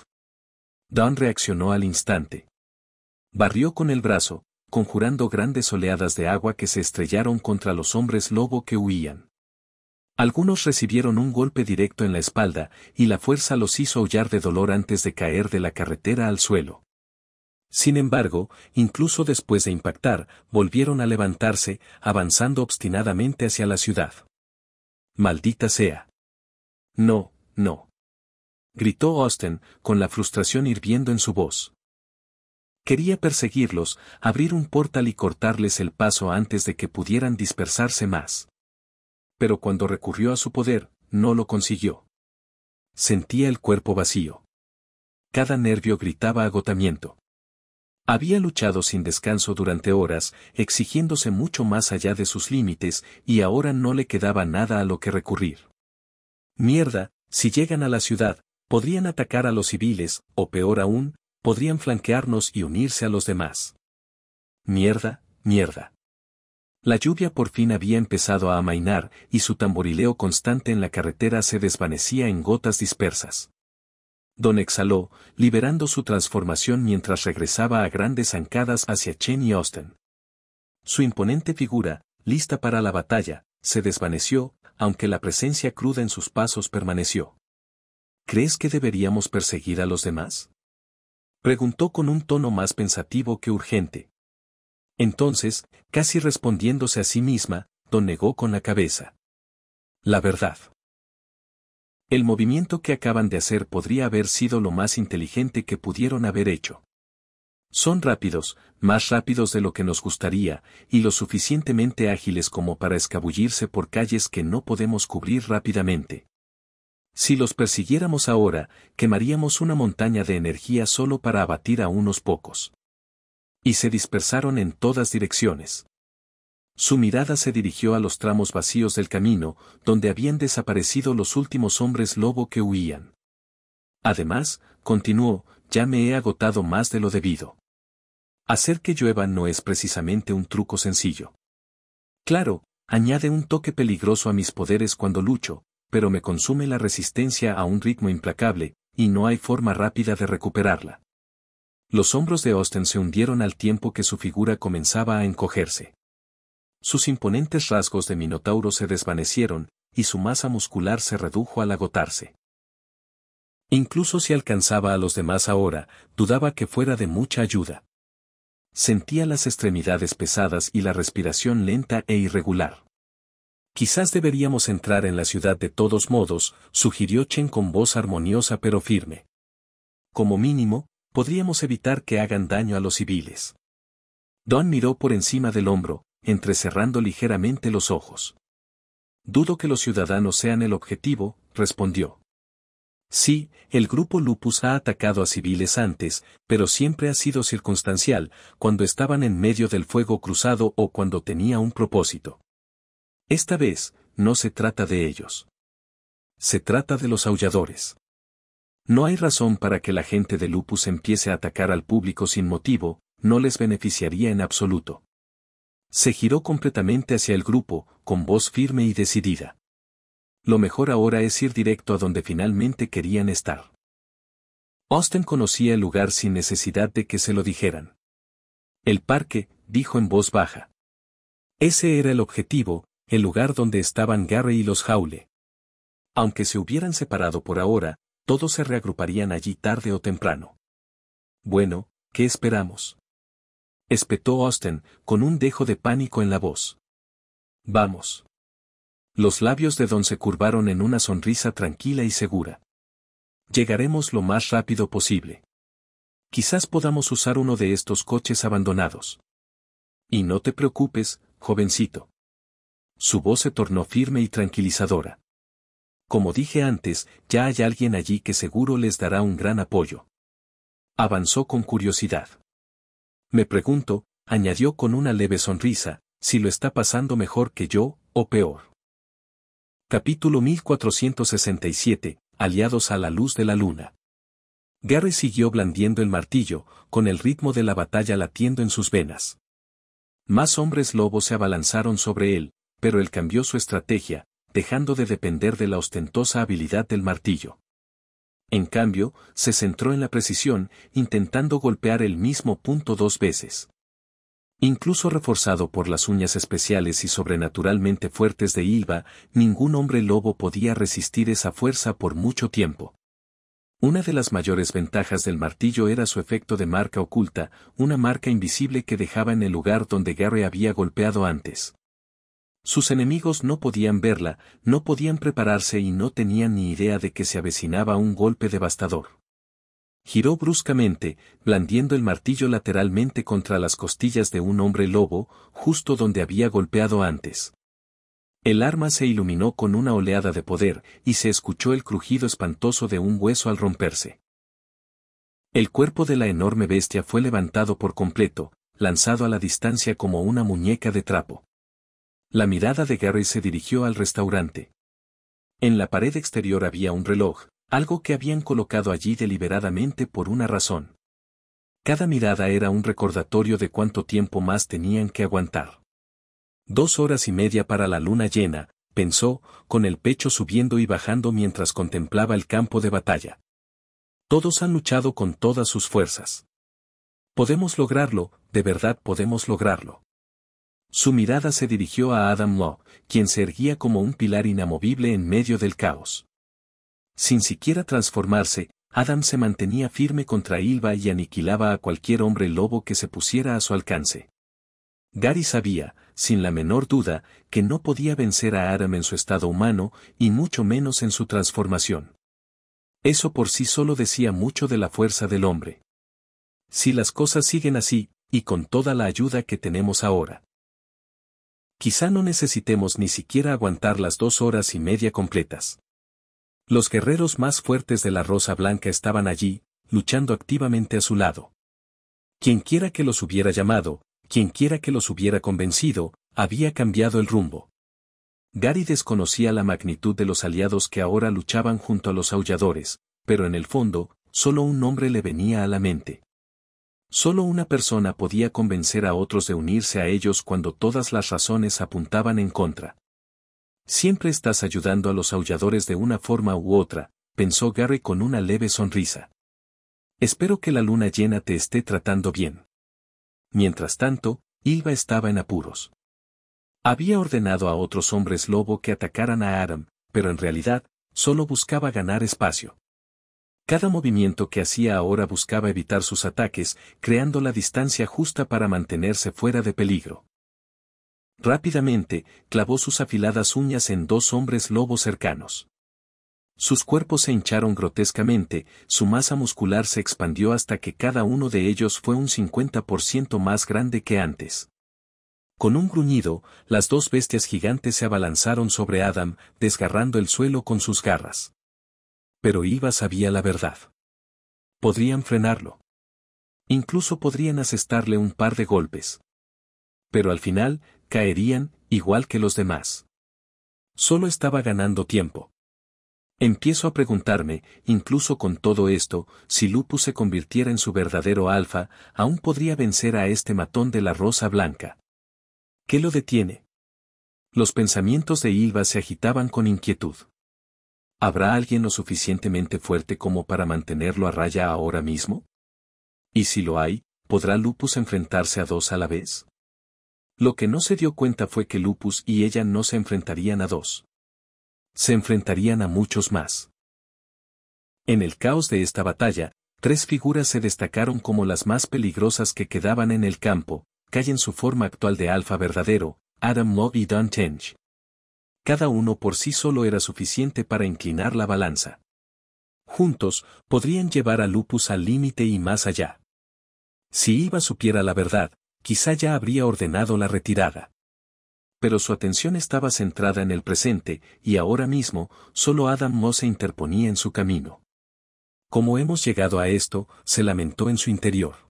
S1: Dawn reaccionó al instante. Barrió con el brazo, conjurando grandes oleadas de agua que se estrellaron contra los hombres lobo que huían. Algunos recibieron un golpe directo en la espalda, y la fuerza los hizo aullar de dolor antes de caer de la carretera al suelo. Sin embargo, incluso después de impactar, volvieron a levantarse, avanzando obstinadamente hacia la ciudad. ¡Maldita sea! No, no. Gritó Austen, con la frustración hirviendo en su voz. Quería perseguirlos, abrir un portal y cortarles el paso antes de que pudieran dispersarse más. Pero cuando recurrió a su poder, no lo consiguió. Sentía el cuerpo vacío. Cada nervio gritaba agotamiento. Había luchado sin descanso durante horas, exigiéndose mucho más allá de sus límites, y ahora no le quedaba nada a lo que recurrir. Mierda, si llegan a la ciudad, podrían atacar a los civiles, o peor aún, podrían flanquearnos y unirse a los demás. Mierda, mierda. La lluvia por fin había empezado a amainar, y su tamborileo constante en la carretera se desvanecía en gotas dispersas. Don exhaló, liberando su transformación mientras regresaba a grandes zancadas hacia Chen y Austen. Su imponente figura, lista para la batalla, se desvaneció, aunque la presencia cruda en sus pasos permaneció. ¿Crees que deberíamos perseguir a los demás?, preguntó con un tono más pensativo que urgente. Entonces, casi respondiéndose a sí misma, Don negó con la cabeza. La verdad. El movimiento que acaban de hacer podría haber sido lo más inteligente que pudieron haber hecho. Son rápidos, más rápidos de lo que nos gustaría, y lo suficientemente ágiles como para escabullirse por calles que no podemos cubrir rápidamente. Si los persiguiéramos ahora, quemaríamos una montaña de energía solo para abatir a unos pocos. Y se dispersaron en todas direcciones. Su mirada se dirigió a los tramos vacíos del camino, donde habían desaparecido los últimos hombres lobo que huían. Además, continuó, ya me he agotado más de lo debido. Hacer que llueva no es precisamente un truco sencillo. Claro, añade un toque peligroso a mis poderes cuando lucho, pero me consume la resistencia a un ritmo implacable, y no hay forma rápida de recuperarla. Los hombros de Austen se hundieron al tiempo que su figura comenzaba a encogerse. Sus imponentes rasgos de minotauro se desvanecieron, y su masa muscular se redujo al agotarse. Incluso si alcanzaba a los demás ahora, dudaba que fuera de mucha ayuda. Sentía las extremidades pesadas y la respiración lenta e irregular. Quizás deberíamos entrar en la ciudad de todos modos, sugirió Chen con voz armoniosa pero firme. Como mínimo, podríamos evitar que hagan daño a los civiles. Don miró por encima del hombro, entrecerrando ligeramente los ojos. Dudo que los ciudadanos sean el objetivo, respondió. Sí, el grupo Lupus ha atacado a civiles antes, pero siempre ha sido circunstancial, cuando estaban en medio del fuego cruzado o cuando tenía un propósito. Esta vez, no se trata de ellos. Se trata de los aulladores. No hay razón para que la gente de Lupus empiece a atacar al público sin motivo, no les beneficiaría en absoluto. Se giró completamente hacia el grupo, con voz firme y decidida. Lo mejor ahora es ir directo a donde finalmente querían estar. Austen conocía el lugar sin necesidad de que se lo dijeran. El parque, dijo en voz baja. Ese era el objetivo, el lugar donde estaban Garry y los Hawle. Aunque se hubieran separado por ahora, todos se reagruparían allí tarde o temprano. Bueno, ¿qué esperamos?, espetó Austen, con un dejo de pánico en la voz. Vamos. Los labios de Don se curvaron en una sonrisa tranquila y segura. Llegaremos lo más rápido posible. Quizás podamos usar uno de estos coches abandonados. Y no te preocupes, jovencito. Su voz se tornó firme y tranquilizadora. Como dije antes, ya hay alguien allí que seguro les dará un gran apoyo. Avanzó con curiosidad. Me pregunto, añadió con una leve sonrisa, si lo está pasando mejor que yo, o peor. Capítulo 1467, Aliados a la luz de la luna. Gary siguió blandiendo el martillo, con el ritmo de la batalla latiendo en sus venas. Más hombres lobos se abalanzaron sobre él, pero él cambió su estrategia, dejando de depender de la ostentosa habilidad del martillo. En cambio, se centró en la precisión, intentando golpear el mismo punto 2 veces. Incluso reforzado por las uñas especiales y sobrenaturalmente fuertes de Ylva, ningún hombre lobo podía resistir esa fuerza por mucho tiempo. Una de las mayores ventajas del martillo era su efecto de marca oculta, una marca invisible que dejaba en el lugar donde Gary había golpeado antes. Sus enemigos no podían verla, no podían prepararse y no tenían ni idea de que se avecinaba un golpe devastador. Giró bruscamente, blandiendo el martillo lateralmente contra las costillas de un hombre lobo, justo donde había golpeado antes. El arma se iluminó con una oleada de poder, y se escuchó el crujido espantoso de un hueso al romperse. El cuerpo de la enorme bestia fue levantado por completo, lanzado a la distancia como una muñeca de trapo. La mirada de Gary se dirigió al restaurante. En la pared exterior había un reloj, algo que habían colocado allí deliberadamente por una razón. Cada mirada era un recordatorio de cuánto tiempo más tenían que aguantar. 2 horas y media para la luna llena, pensó, con el pecho subiendo y bajando mientras contemplaba el campo de batalla. Todos han luchado con todas sus fuerzas. Podemos lograrlo, de verdad podemos lograrlo. Su mirada se dirigió a Adam Law, quien se erguía como un pilar inamovible en medio del caos. Sin siquiera transformarse, Adam se mantenía firme contra Ylva y aniquilaba a cualquier hombre lobo que se pusiera a su alcance. Gary sabía, sin la menor duda, que no podía vencer a Adam en su estado humano, y mucho menos en su transformación. Eso por sí solo decía mucho de la fuerza del hombre. Si las cosas siguen así, y con toda la ayuda que tenemos ahora, quizá no necesitemos ni siquiera aguantar las 2 horas y media completas. Los guerreros más fuertes de la Rosa Blanca estaban allí, luchando activamente a su lado. Quienquiera que los hubiera llamado, quienquiera que los hubiera convencido, había cambiado el rumbo. Gary desconocía la magnitud de los aliados que ahora luchaban junto a los aulladores, pero en el fondo, solo un nombre le venía a la mente. Solo una persona podía convencer a otros de unirse a ellos cuando todas las razones apuntaban en contra. Siempre estás ayudando a los aulladores de una forma u otra, pensó Gary con una leve sonrisa. Espero que la luna llena te esté tratando bien. Mientras tanto, Ylva estaba en apuros. Había ordenado a otros hombres lobo que atacaran a Adam, pero en realidad, solo buscaba ganar espacio. Cada movimiento que hacía ahora buscaba evitar sus ataques, creando la distancia justa para mantenerse fuera de peligro. Rápidamente, clavó sus afiladas uñas en 2 hombres lobos cercanos. Sus cuerpos se hincharon grotescamente, su masa muscular se expandió hasta que cada uno de ellos fue un 50% más grande que antes. Con un gruñido, las 2 bestias gigantes se abalanzaron sobre Adam, desgarrando el suelo con sus garras. Pero Ylva sabía la verdad. Podrían frenarlo. Incluso podrían asestarle un par de golpes. Pero al final, caerían, igual que los demás. Solo estaba ganando tiempo. Empiezo a preguntarme, incluso con todo esto, si Lupus se convirtiera en su verdadero alfa, aún podría vencer a este matón de la Rosa Blanca. ¿Qué lo detiene? Los pensamientos de Ylva se agitaban con inquietud. ¿Habrá alguien lo suficientemente fuerte como para mantenerlo a raya ahora mismo? Y si lo hay, ¿podrá Lupus enfrentarse a 2 a la vez? Lo que no se dio cuenta fue que Lupus y ella no se enfrentarían a 2. Se enfrentarían a muchos más. En el caos de esta batalla, 3 figuras se destacaron como las más peligrosas que quedaban en el campo, Kai en su forma actual de alfa verdadero, Adam Law y Don Tench. Cada uno por sí solo era suficiente para inclinar la balanza. Juntos, podrían llevar a Lupus al límite y más allá. Si Ylva supiera la verdad, quizá ya habría ordenado la retirada. Pero su atención estaba centrada en el presente, y ahora mismo, solo Adam Law se interponía en su camino. ¿Cómo hemos llegado a esto?, se lamentó en su interior.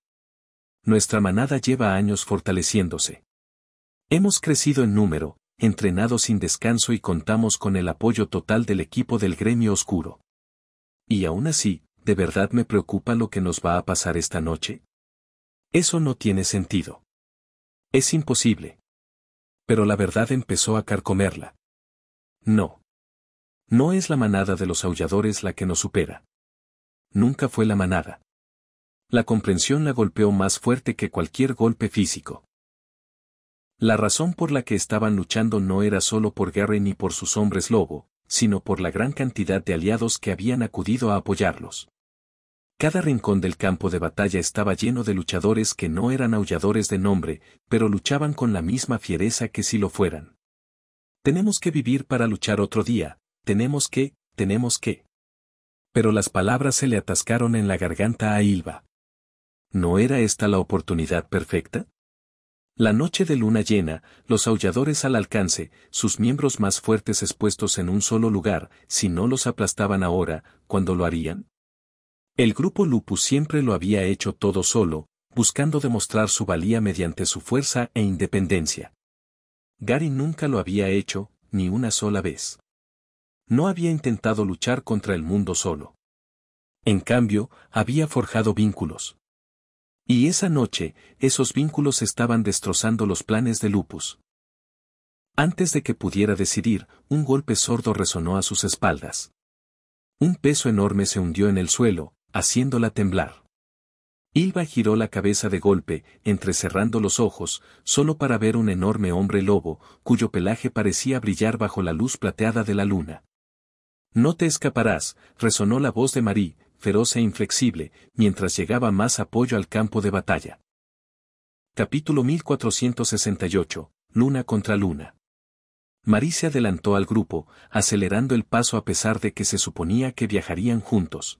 S1: Nuestra manada lleva años fortaleciéndose. Hemos crecido en número, entrenado sin descanso y contamos con el apoyo total del equipo del gremio oscuro. Y aún así, ¿de verdad me preocupa lo que nos va a pasar esta noche? Eso no tiene sentido. Es imposible. Pero la verdad empezó a carcomerla. No. No es la manada de los aulladores la que nos supera. Nunca fue la manada. La comprensión la golpeó más fuerte que cualquier golpe físico. La razón por la que estaban luchando no era solo por Gary ni por sus hombres lobo, sino por la gran cantidad de aliados que habían acudido a apoyarlos. Cada rincón del campo de batalla estaba lleno de luchadores que no eran aulladores de nombre, pero luchaban con la misma fiereza que si lo fueran. Tenemos que vivir para luchar otro día, tenemos que. Pero las palabras se le atascaron en la garganta a Ylva. ¿No era esta la oportunidad perfecta? La noche de luna llena, los aulladores al alcance, sus miembros más fuertes expuestos en un solo lugar, si no los aplastaban ahora, ¿cuándo lo harían? El grupo Lupus siempre lo había hecho todo solo, buscando demostrar su valía mediante su fuerza e independencia. Gary nunca lo había hecho, ni una sola vez. No había intentado luchar contra el mundo solo. En cambio, había forjado vínculos. Y esa noche, esos vínculos estaban destrozando los planes de Lupus. Antes de que pudiera decidir, un golpe sordo resonó a sus espaldas. Un peso enorme se hundió en el suelo, haciéndola temblar. Ylva giró la cabeza de golpe, entrecerrando los ojos, solo para ver un enorme hombre lobo, cuyo pelaje parecía brillar bajo la luz plateada de la luna. «No te escaparás», resonó la voz de Marie, feroz e inflexible, mientras llegaba más apoyo al campo de batalla. Capítulo 1468, Luna contra Luna. Marie se adelantó al grupo, acelerando el paso a pesar de que se suponía que viajarían juntos.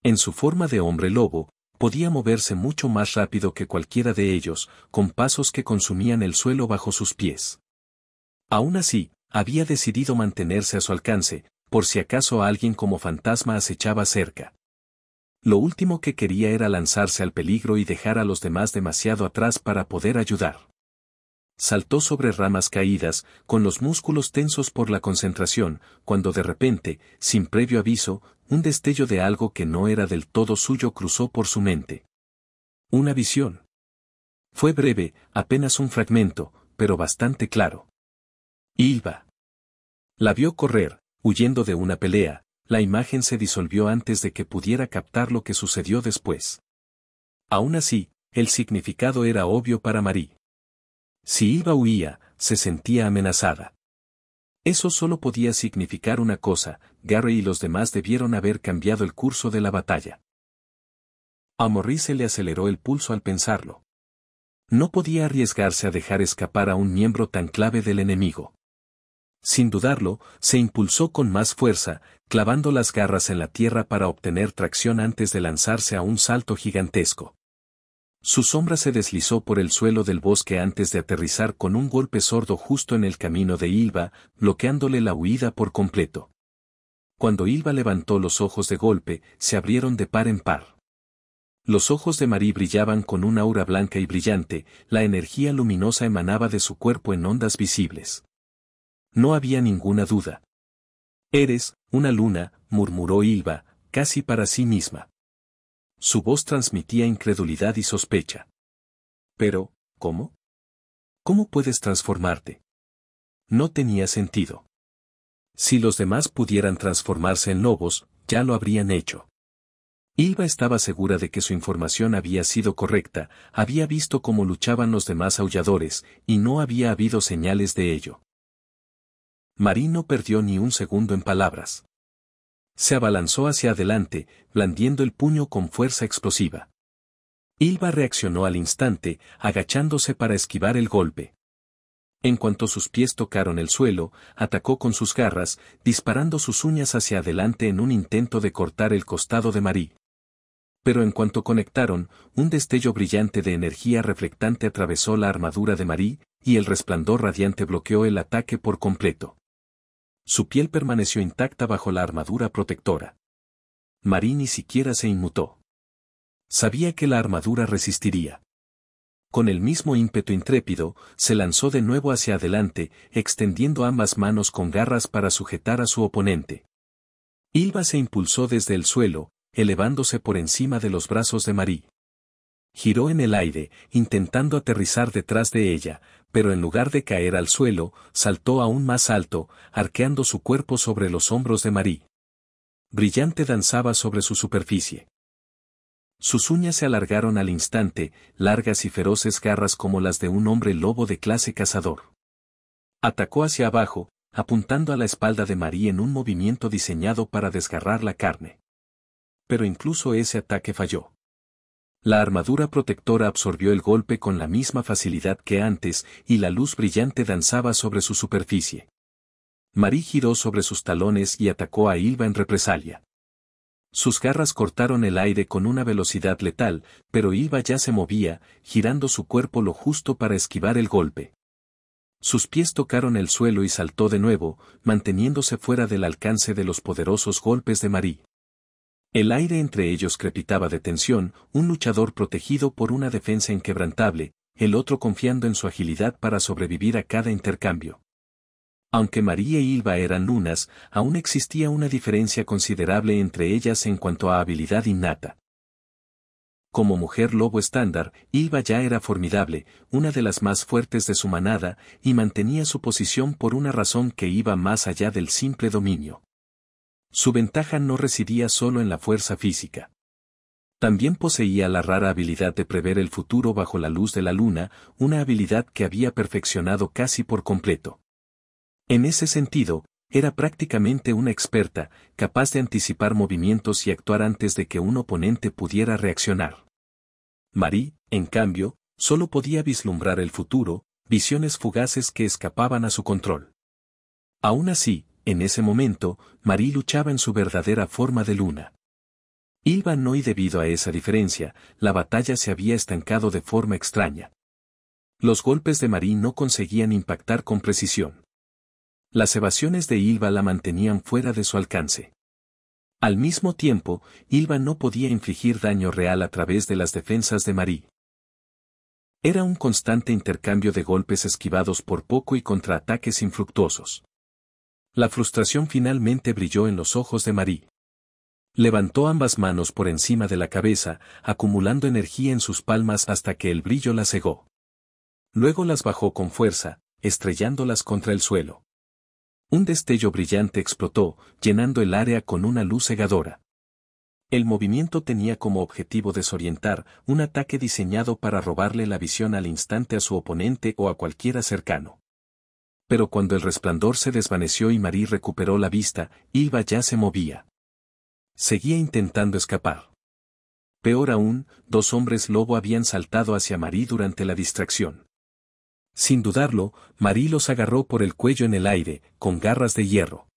S1: En su forma de hombre lobo, podía moverse mucho más rápido que cualquiera de ellos, con pasos que consumían el suelo bajo sus pies. Aún así, había decidido mantenerse a su alcance, por si acaso alguien como fantasma acechaba cerca. Lo último que quería era lanzarse al peligro y dejar a los demás demasiado atrás para poder ayudar. Saltó sobre ramas caídas, con los músculos tensos por la concentración, cuando de repente, sin previo aviso, un destello de algo que no era del todo suyo cruzó por su mente. Una visión. Fue breve, apenas un fragmento, pero bastante claro. Ylva. La vio correr, huyendo de una pelea. La imagen se disolvió antes de que pudiera captar lo que sucedió después. Aún así, el significado era obvio para Marie. Si Ylva huía, se sentía amenazada. Eso solo podía significar una cosa: Gary y los demás debieron haber cambiado el curso de la batalla. A Marie se le aceleró el pulso al pensarlo. No podía arriesgarse a dejar escapar a un miembro tan clave del enemigo. Sin dudarlo, se impulsó con más fuerza, clavando las garras en la tierra para obtener tracción antes de lanzarse a un salto gigantesco. Su sombra se deslizó por el suelo del bosque antes de aterrizar con un golpe sordo justo en el camino de Ylva, bloqueándole la huida por completo. Cuando Ylva levantó los ojos de golpe, se abrieron de par en par. Los ojos de Marie brillaban con un aura blanca y brillante, la energía luminosa emanaba de su cuerpo en ondas visibles. No había ninguna duda. «Eres una luna», murmuró Ylva, casi para sí misma. Su voz transmitía incredulidad y sospecha. «Pero, ¿cómo? ¿Cómo puedes transformarte?» No tenía sentido. Si los demás pudieran transformarse en lobos, ya lo habrían hecho. Ylva estaba segura de que su información había sido correcta, había visto cómo luchaban los demás aulladores, y no había habido señales de ello. Marie no perdió ni un segundo en palabras. Se abalanzó hacia adelante, blandiendo el puño con fuerza explosiva. Ylva reaccionó al instante, agachándose para esquivar el golpe. En cuanto sus pies tocaron el suelo, atacó con sus garras, disparando sus uñas hacia adelante en un intento de cortar el costado de Marie. Pero en cuanto conectaron, un destello brillante de energía reflectante atravesó la armadura de Marie, y el resplandor radiante bloqueó el ataque por completo. Su piel permaneció intacta bajo la armadura protectora. Marie ni siquiera se inmutó. Sabía que la armadura resistiría. Con el mismo ímpetu intrépido, se lanzó de nuevo hacia adelante, extendiendo ambas manos con garras para sujetar a su oponente. Ylva se impulsó desde el suelo, elevándose por encima de los brazos de Marie. Giró en el aire, intentando aterrizar detrás de ella, pero en lugar de caer al suelo, saltó aún más alto, arqueando su cuerpo sobre los hombros de Marie. Brillante danzaba sobre su superficie. Sus uñas se alargaron al instante, largas y feroces garras como las de un hombre lobo de clase cazador. Atacó hacia abajo, apuntando a la espalda de Marie en un movimiento diseñado para desgarrar la carne. Pero incluso ese ataque falló. La armadura protectora absorbió el golpe con la misma facilidad que antes, y la luz brillante danzaba sobre su superficie. Marie giró sobre sus talones y atacó a Ylva en represalia. Sus garras cortaron el aire con una velocidad letal, pero Ylva ya se movía, girando su cuerpo lo justo para esquivar el golpe. Sus pies tocaron el suelo y saltó de nuevo, manteniéndose fuera del alcance de los poderosos golpes de Marie. El aire entre ellos crepitaba de tensión, un luchador protegido por una defensa inquebrantable, el otro confiando en su agilidad para sobrevivir a cada intercambio. Aunque Marie y Ylva eran lunas, aún existía una diferencia considerable entre ellas en cuanto a habilidad innata. Como mujer lobo estándar, Ylva ya era formidable, una de las más fuertes de su manada, y mantenía su posición por una razón que iba más allá del simple dominio. Su ventaja no residía solo en la fuerza física. También poseía la rara habilidad de prever el futuro bajo la luz de la luna, una habilidad que había perfeccionado casi por completo. En ese sentido, era prácticamente una experta, capaz de anticipar movimientos y actuar antes de que un oponente pudiera reaccionar. Marie, en cambio, solo podía vislumbrar el futuro, visiones fugaces que escapaban a su control. Aún así, en ese momento, Marie luchaba en su verdadera forma de luna. Ylva no, y debido a esa diferencia, la batalla se había estancado de forma extraña. Los golpes de Marie no conseguían impactar con precisión. Las evasiones de Ylva la mantenían fuera de su alcance. Al mismo tiempo, Ylva no podía infligir daño real a través de las defensas de Marie. Era un constante intercambio de golpes esquivados por poco y contraataques infructuosos. La frustración finalmente brilló en los ojos de Marie. Levantó ambas manos por encima de la cabeza, acumulando energía en sus palmas hasta que el brillo la cegó. Luego las bajó con fuerza, estrellándolas contra el suelo. Un destello brillante explotó, llenando el área con una luz cegadora. El movimiento tenía como objetivo desorientar, un ataque diseñado para robarle la visión al instante a su oponente o a cualquiera cercano. Pero cuando el resplandor se desvaneció y Marie recuperó la vista, Ylva ya se movía. Seguía intentando escapar. Peor aún, dos hombres lobo habían saltado hacia Marie durante la distracción. Sin dudarlo, Marie los agarró por el cuello en el aire, con garras de hierro.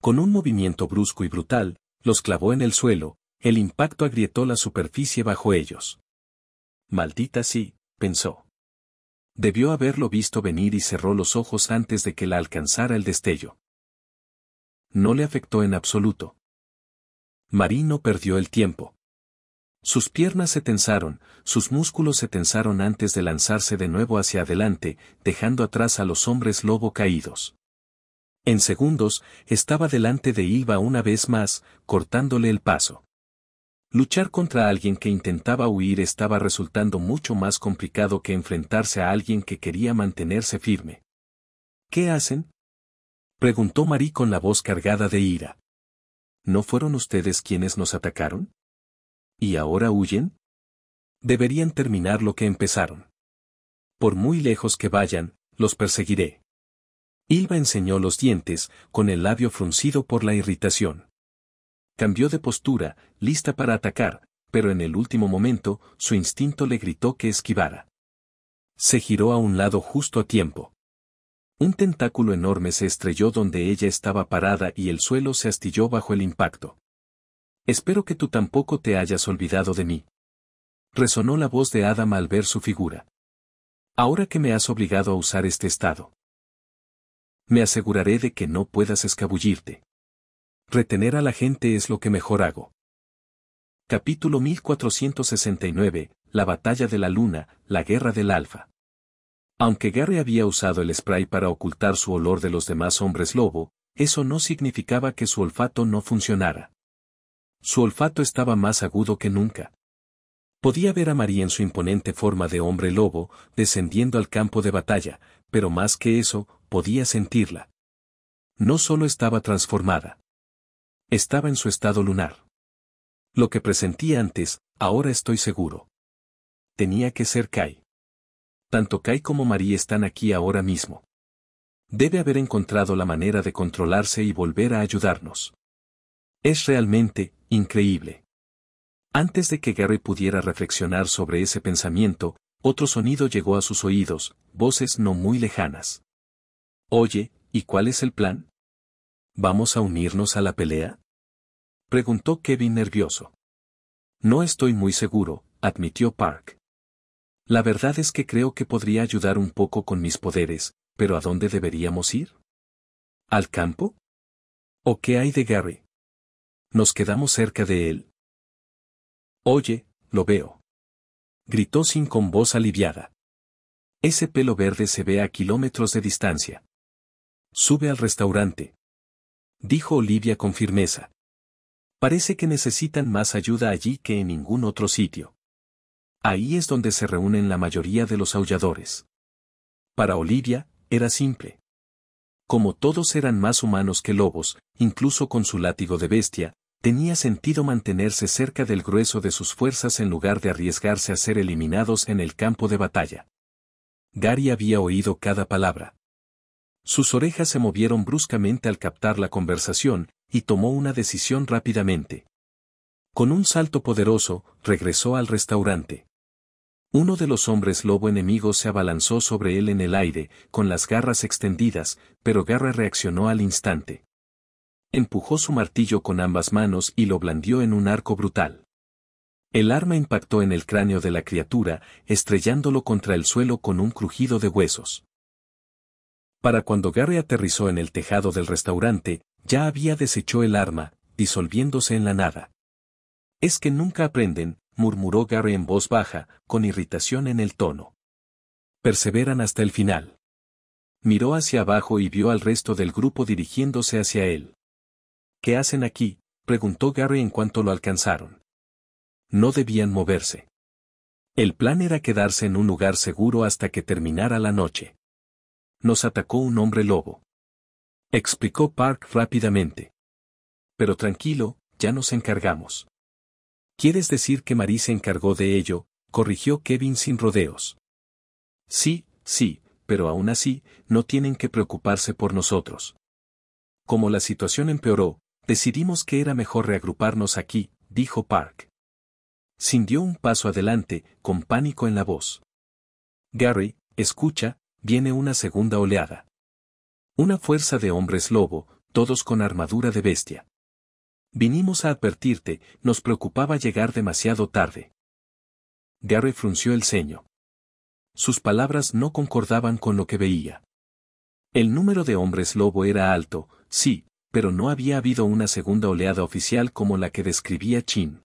S1: Con un movimiento brusco y brutal, los clavó en el suelo, el impacto agrietó la superficie bajo ellos. Maldita sí, pensó. Debió haberlo visto venir y cerró los ojos antes de que la alcanzara el destello. No le afectó en absoluto. Marie no perdió el tiempo. Sus piernas se tensaron, sus músculos se tensaron antes de lanzarse de nuevo hacia adelante, dejando atrás a los hombres lobo caídos. En segundos, estaba delante de Ylva una vez más, cortándole el paso. Luchar contra alguien que intentaba huir estaba resultando mucho más complicado que enfrentarse a alguien que quería mantenerse firme. ¿Qué hacen?, preguntó Marie con la voz cargada de ira. ¿No fueron ustedes quienes nos atacaron? ¿Y ahora huyen? Deberían terminar lo que empezaron. Por muy lejos que vayan, los perseguiré. Ylva enseñó los dientes, con el labio fruncido por la irritación. Cambió de postura, lista para atacar, pero en el último momento, su instinto le gritó que esquivara. Se giró a un lado justo a tiempo. Un tentáculo enorme se estrelló donde ella estaba parada y el suelo se astilló bajo el impacto. Espero que tú tampoco te hayas olvidado de mí. Resonó la voz de Adam al ver su figura. Ahora que me has obligado a usar este estado, me aseguraré de que no puedas escabullirte. Retener a la gente es lo que mejor hago. Capítulo 1469, la batalla de la luna, la guerra del alfa. Aunque Gary había usado el spray para ocultar su olor de los demás hombres lobo, eso no significaba que su olfato no funcionara. Su olfato estaba más agudo que nunca. Podía ver a Marie en su imponente forma de hombre lobo, descendiendo al campo de batalla, pero más que eso, podía sentirla. No solo estaba transformada. Estaba en su estado lunar. Lo que presentí antes, ahora estoy seguro. Tenía que ser Kai. Tanto Kai como Marie están aquí ahora mismo. Debe haber encontrado la manera de controlarse y volver a ayudarnos. Es realmente increíble. Antes de que Gary pudiera reflexionar sobre ese pensamiento, otro sonido llegó a sus oídos, voces no muy lejanas. Oye, ¿y cuál es el plan? ¿Vamos a unirnos a la pelea? Preguntó Kevin nervioso. No estoy muy seguro, admitió Park. La verdad es que creo que podría ayudar un poco con mis poderes, pero ¿a dónde deberíamos ir? ¿Al campo? ¿O qué hay de Gary? ¿Nos quedamos cerca de él? Oye, lo veo. Gritó Sin con voz aliviada. Ese pelo verde se ve a kilómetros de distancia. Sube al restaurante. Dijo Olivia con firmeza. Parece que necesitan más ayuda allí que en ningún otro sitio. Ahí es donde se reúnen la mayoría de los aulladores. Para Olivia, era simple. Como todos eran más humanos que lobos, incluso con su látigo de bestia, tenía sentido mantenerse cerca del grueso de sus fuerzas en lugar de arriesgarse a ser eliminados en el campo de batalla. Gary había oído cada palabra. Sus orejas se movieron bruscamente al captar la conversación, y tomó una decisión rápidamente. Con un salto poderoso, regresó al restaurante. Uno de los hombres lobo enemigos se abalanzó sobre él en el aire, con las garras extendidas, pero Gary reaccionó al instante. Empujó su martillo con ambas manos y lo blandió en un arco brutal. El arma impactó en el cráneo de la criatura, estrellándolo contra el suelo con un crujido de huesos. Para cuando Gary aterrizó en el tejado del restaurante, ya había desechado el arma, disolviéndose en la nada. Es que nunca aprenden, murmuró Gary en voz baja, con irritación en el tono. Perseveran hasta el final. Miró hacia abajo y vio al resto del grupo dirigiéndose hacia él. ¿Qué hacen aquí?, preguntó Gary en cuanto lo alcanzaron. No debían moverse. El plan era quedarse en un lugar seguro hasta que terminara la noche. Nos atacó un hombre lobo. Explicó Park rápidamente. Pero tranquilo, ya nos encargamos. ¿Quieres decir que Marie se encargó de ello?, corrigió Kevin sin rodeos. Sí, pero aún así, no tienen que preocuparse por nosotros. Como la situación empeoró, decidimos que era mejor reagruparnos aquí, dijo Park. Sin dio un paso adelante, con pánico en la voz. Gary, escucha, viene una segunda oleada. Una fuerza de hombres lobo, todos con armadura de bestia. Vinimos a advertirte, nos preocupaba llegar demasiado tarde. Gary frunció el ceño. Sus palabras no concordaban con lo que veía. El número de hombres lobo era alto, sí, pero no había habido una segunda oleada oficial como la que describía Chin.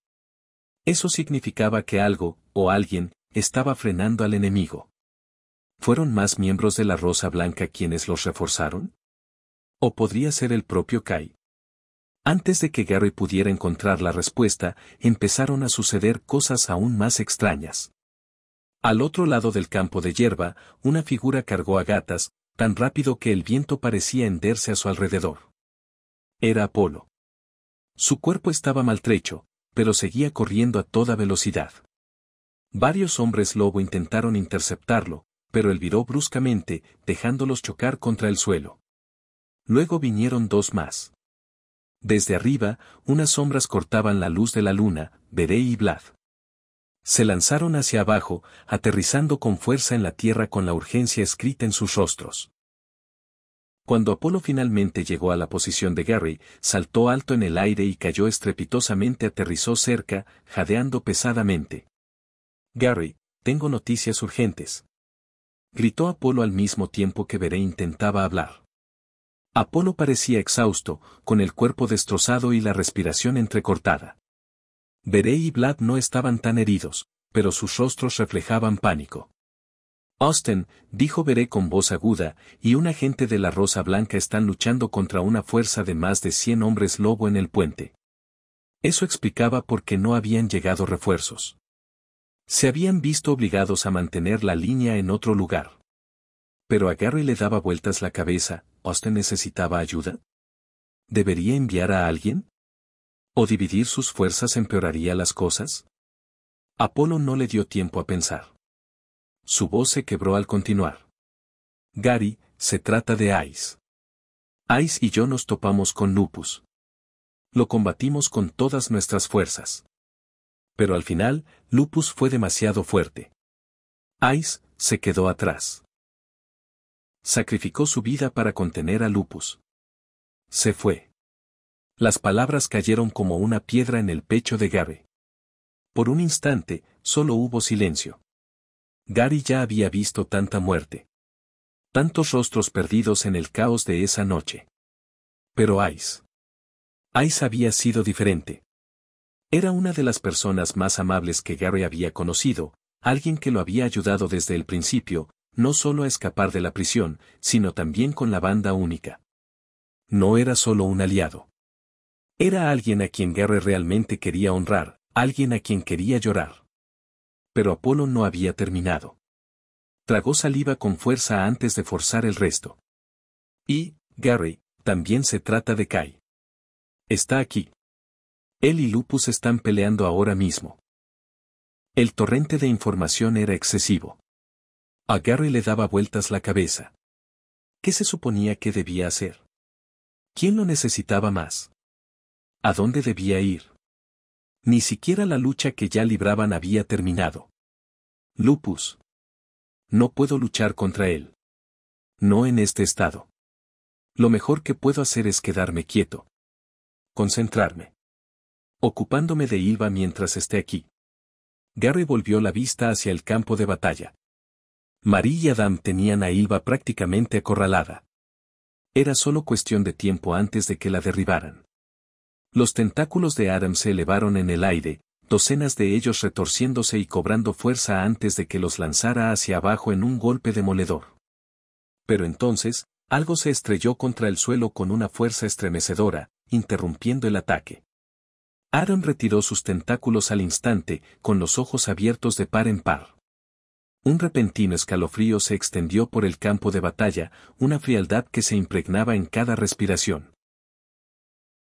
S1: Eso significaba que algo, o alguien, estaba frenando al enemigo. ¿Fueron más miembros de la Rosa Blanca quienes los reforzaron? ¿O podría ser el propio Kai? Antes de que Gary pudiera encontrar la respuesta, empezaron a suceder cosas aún más extrañas. Al otro lado del campo de hierba, una figura cargó a gatas, tan rápido que el viento parecía henderse a su alrededor. Era Apolo. Su cuerpo estaba maltrecho, pero seguía corriendo a toda velocidad. Varios hombres lobo intentaron interceptarlo, pero él viró bruscamente, dejándolos chocar contra el suelo. Luego vinieron dos más. Desde arriba, unas sombras cortaban la luz de la luna, Bere y Vlad. Se lanzaron hacia abajo, aterrizando con fuerza en la tierra con la urgencia escrita en sus rostros. Cuando Apolo finalmente llegó a la posición de Gary, saltó alto en el aire y cayó estrepitosamente, aterrizó cerca, jadeando pesadamente. Gary, tengo noticias urgentes. Gritó Apolo al mismo tiempo que Bere intentaba hablar. Apolo parecía exhausto, con el cuerpo destrozado y la respiración entrecortada. Veré y Vlad no estaban tan heridos, pero sus rostros reflejaban pánico. Austin, dijo Veré con voz aguda, y un agente de la Rosa Blanca están luchando contra una fuerza de más de 100 hombres lobo en el puente. Eso explicaba por qué no habían llegado refuerzos. Se habían visto obligados a mantener la línea en otro lugar. Pero a Gary le daba vueltas la cabeza. ¿Austin necesitaba ayuda? ¿Debería enviar a alguien? ¿O dividir sus fuerzas empeoraría las cosas? Apolo no le dio tiempo a pensar. Su voz se quebró al continuar. Gary, se trata de Ice. Ice y yo nos topamos con Lupus. Lo combatimos con todas nuestras fuerzas. Pero al final, Lupus fue demasiado fuerte. Ice se quedó atrás. Sacrificó su vida para contener a Lupus. Se fue. Las palabras cayeron como una piedra en el pecho de Gary. Por un instante, solo hubo silencio. Gary ya había visto tanta muerte. Tantos rostros perdidos en el caos de esa noche. Pero Ice había sido diferente. Era una de las personas más amables que Gary había conocido, alguien que lo había ayudado desde el principio, no solo a escapar de la prisión, sino también con la banda única. No era solo un aliado. Era alguien a quien Gary realmente quería honrar, alguien a quien quería llorar. Pero Apolo no había terminado. Tragó saliva con fuerza antes de forzar el resto. Y, Gary, también se trata de Kai. Está aquí. Él y Lupus están peleando ahora mismo. El torrente de información era excesivo. A Gary le daba vueltas la cabeza. ¿Qué se suponía que debía hacer? ¿Quién lo necesitaba más? ¿A dónde debía ir? Ni siquiera la lucha que ya libraban había terminado. Lupus. No puedo luchar contra él. No en este estado. Lo mejor que puedo hacer es quedarme quieto. Concentrarme. Ocupándome de Ylva mientras esté aquí. Gary volvió la vista hacia el campo de batalla. Marie y Adam tenían a Ylva prácticamente acorralada. Era solo cuestión de tiempo antes de que la derribaran. Los tentáculos de Adam se elevaron en el aire, docenas de ellos retorciéndose y cobrando fuerza antes de que los lanzara hacia abajo en un golpe demoledor. Pero entonces, algo se estrelló contra el suelo con una fuerza estremecedora, interrumpiendo el ataque. Adam retiró sus tentáculos al instante, con los ojos abiertos de par en par. Un repentino escalofrío se extendió por el campo de batalla, una frialdad que se impregnaba en cada respiración.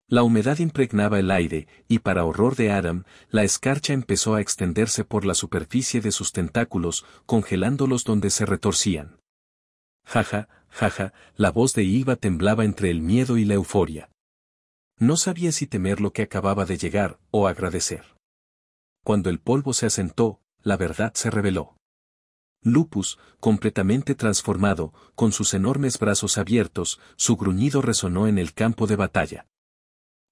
S1: La humedad impregnaba el aire, y para horror de Adam, la escarcha empezó a extenderse por la superficie de sus tentáculos, congelándolos donde se retorcían. Jaja, jaja, la voz de Ylva temblaba entre el miedo y la euforia. No sabía si temer lo que acababa de llegar, o agradecer. Cuando el polvo se asentó, la verdad se reveló. Lupus, completamente transformado, con sus enormes brazos abiertos, su gruñido resonó en el campo de batalla.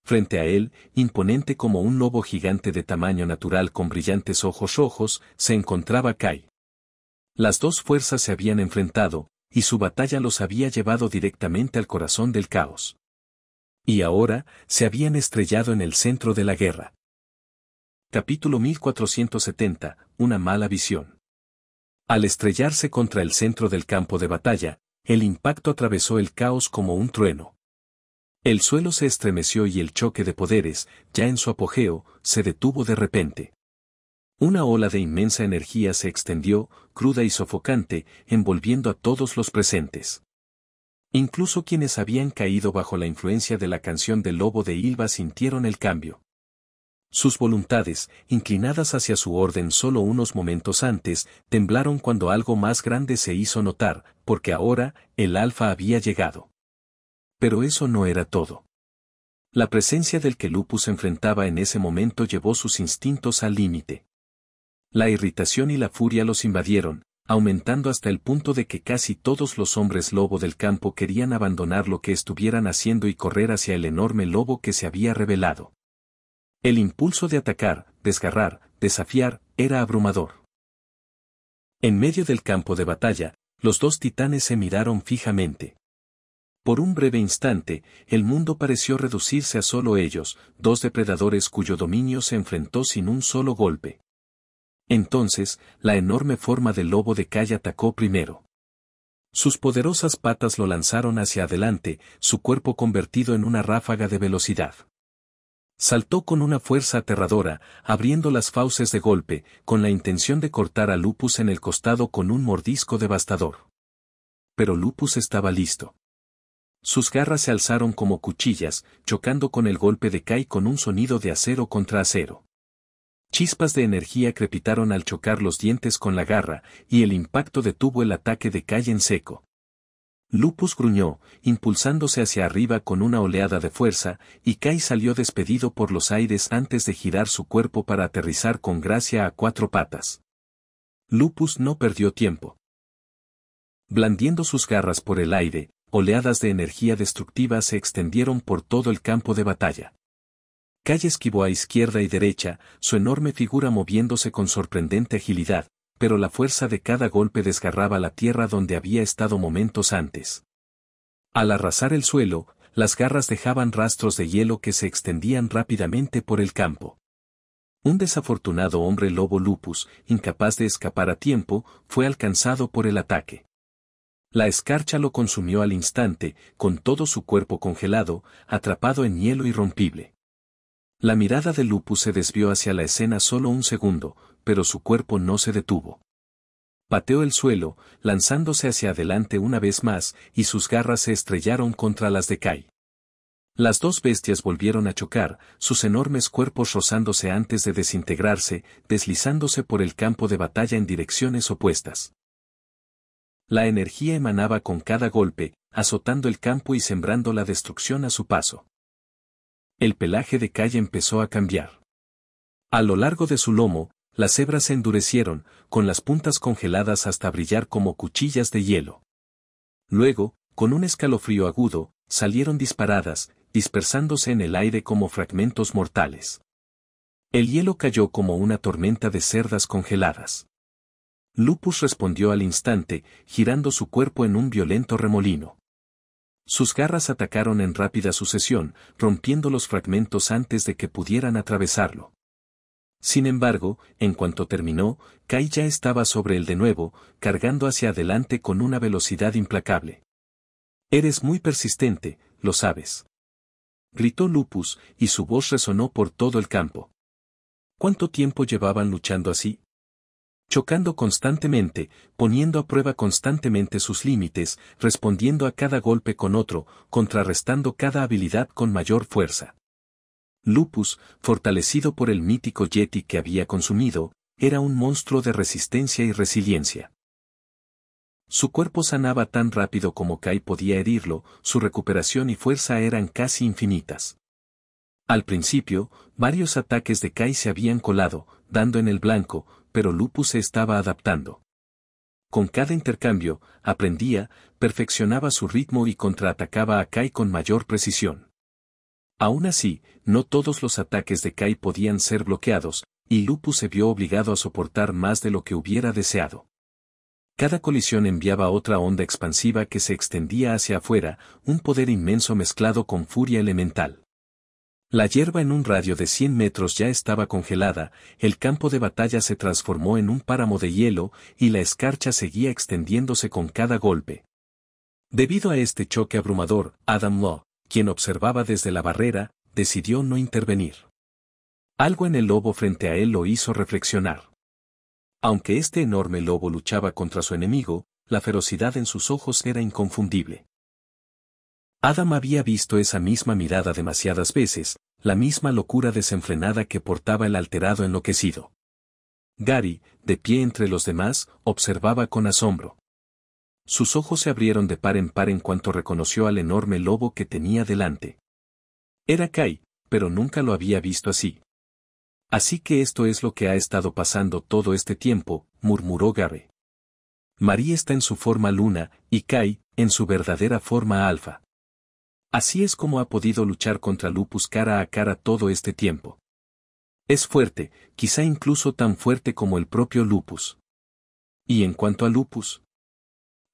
S1: Frente a él, imponente como un lobo gigante de tamaño natural con brillantes ojos rojos, se encontraba Kai. Las dos fuerzas se habían enfrentado, y su batalla los había llevado directamente al corazón del caos. Y ahora, se habían estrellado en el centro de la guerra. Capítulo 1470, una mala visión. Al estrellarse contra el centro del campo de batalla, el impacto atravesó el caos como un trueno. El suelo se estremeció y el choque de poderes, ya en su apogeo, se detuvo de repente. Una ola de inmensa energía se extendió, cruda y sofocante, envolviendo a todos los presentes. Incluso quienes habían caído bajo la influencia de la canción del lobo de Ylva sintieron el cambio. Sus voluntades, inclinadas hacia su orden solo unos momentos antes, temblaron cuando algo más grande se hizo notar, porque ahora, el Alfa había llegado. Pero eso no era todo. La presencia del que Lupus enfrentaba en ese momento llevó sus instintos al límite. La irritación y la furia los invadieron, aumentando hasta el punto de que casi todos los hombres lobo del campo querían abandonar lo que estuvieran haciendo y correr hacia el enorme lobo que se había revelado. El impulso de atacar, desgarrar, desafiar, era abrumador. En medio del campo de batalla, los dos titanes se miraron fijamente. Por un breve instante, el mundo pareció reducirse a solo ellos, dos depredadores cuyo dominio se enfrentó sin un solo golpe. Entonces, la enorme forma del lobo de Kai atacó primero. Sus poderosas patas lo lanzaron hacia adelante, su cuerpo convertido en una ráfaga de velocidad. Saltó con una fuerza aterradora, abriendo las fauces de golpe, con la intención de cortar a Lupus en el costado con un mordisco devastador. Pero Lupus estaba listo. Sus garras se alzaron como cuchillas, chocando con el golpe de Kai con un sonido de acero contra acero. Chispas de energía crepitaron al chocar los dientes con la garra, y el impacto detuvo el ataque de Kai en seco. Lupus gruñó, impulsándose hacia arriba con una oleada de fuerza, y Kai salió despedido por los aires antes de girar su cuerpo para aterrizar con gracia a cuatro patas. Lupus no perdió tiempo. Blandiendo sus garras por el aire, oleadas de energía destructiva se extendieron por todo el campo de batalla. Kai esquivó a izquierda y derecha, su enorme figura moviéndose con sorprendente agilidad, pero la fuerza de cada golpe desgarraba la tierra donde había estado momentos antes. Al arrasar el suelo, las garras dejaban rastros de hielo que se extendían rápidamente por el campo. Un desafortunado hombre lobo Lupus, incapaz de escapar a tiempo, fue alcanzado por el ataque. La escarcha lo consumió al instante, con todo su cuerpo congelado, atrapado en hielo irrompible. La mirada de Lupus se desvió hacia la escena solo un segundo, pero su cuerpo no se detuvo. Pateó el suelo, lanzándose hacia adelante una vez más, y sus garras se estrellaron contra las de Kai. Las dos bestias volvieron a chocar, sus enormes cuerpos rozándose antes de desintegrarse, deslizándose por el campo de batalla en direcciones opuestas. La energía emanaba con cada golpe, azotando el campo y sembrando la destrucción a su paso. El pelaje de Kai empezó a cambiar. A lo largo de su lomo, las hebras se endurecieron, con las puntas congeladas hasta brillar como cuchillas de hielo. Luego, con un escalofrío agudo, salieron disparadas, dispersándose en el aire como fragmentos mortales. El hielo cayó como una tormenta de cerdas congeladas. Lupus respondió al instante, girando su cuerpo en un violento remolino. Sus garras atacaron en rápida sucesión, rompiendo los fragmentos antes de que pudieran atravesarlo. Sin embargo, en cuanto terminó, Kai ya estaba sobre él de nuevo, cargando hacia adelante con una velocidad implacable. «Eres muy persistente, lo sabes», gritó Lupus, y su voz resonó por todo el campo. ¿Cuánto tiempo llevaban luchando así? Chocando constantemente, poniendo a prueba constantemente sus límites, respondiendo a cada golpe con otro, contrarrestando cada habilidad con mayor fuerza. Lupus, fortalecido por el mítico Yeti que había consumido, era un monstruo de resistencia y resiliencia. Su cuerpo sanaba tan rápido como Kai podía herirlo, su recuperación y fuerza eran casi infinitas. Al principio, varios ataques de Kai se habían colado, dando en el blanco, pero Lupus se estaba adaptando. Con cada intercambio, aprendía, perfeccionaba su ritmo y contraatacaba a Kai con mayor precisión. Aún así, no todos los ataques de Kai podían ser bloqueados, y Lupus se vio obligado a soportar más de lo que hubiera deseado. Cada colisión enviaba otra onda expansiva que se extendía hacia afuera, un poder inmenso mezclado con furia elemental. La hierba en un radio de 100 metros ya estaba congelada, el campo de batalla se transformó en un páramo de hielo, y la escarcha seguía extendiéndose con cada golpe. Debido a este choque abrumador, Adam Law, quien observaba desde la barrera, decidió no intervenir. Algo en el lobo frente a él lo hizo reflexionar. Aunque este enorme lobo luchaba contra su enemigo, la ferocidad en sus ojos era inconfundible. Adam había visto esa misma mirada demasiadas veces, la misma locura desenfrenada que portaba el alterado enloquecido. Gary, de pie entre los demás, observaba con asombro. Sus ojos se abrieron de par en par en cuanto reconoció al enorme lobo que tenía delante. Era Kai, pero nunca lo había visto así. Así que esto es lo que ha estado pasando todo este tiempo, murmuró Gary. Marie está en su forma luna, y Kai, en su verdadera forma alfa. Así es como ha podido luchar contra Lupus cara a cara todo este tiempo. Es fuerte, quizá incluso tan fuerte como el propio Lupus. Y en cuanto a Lupus,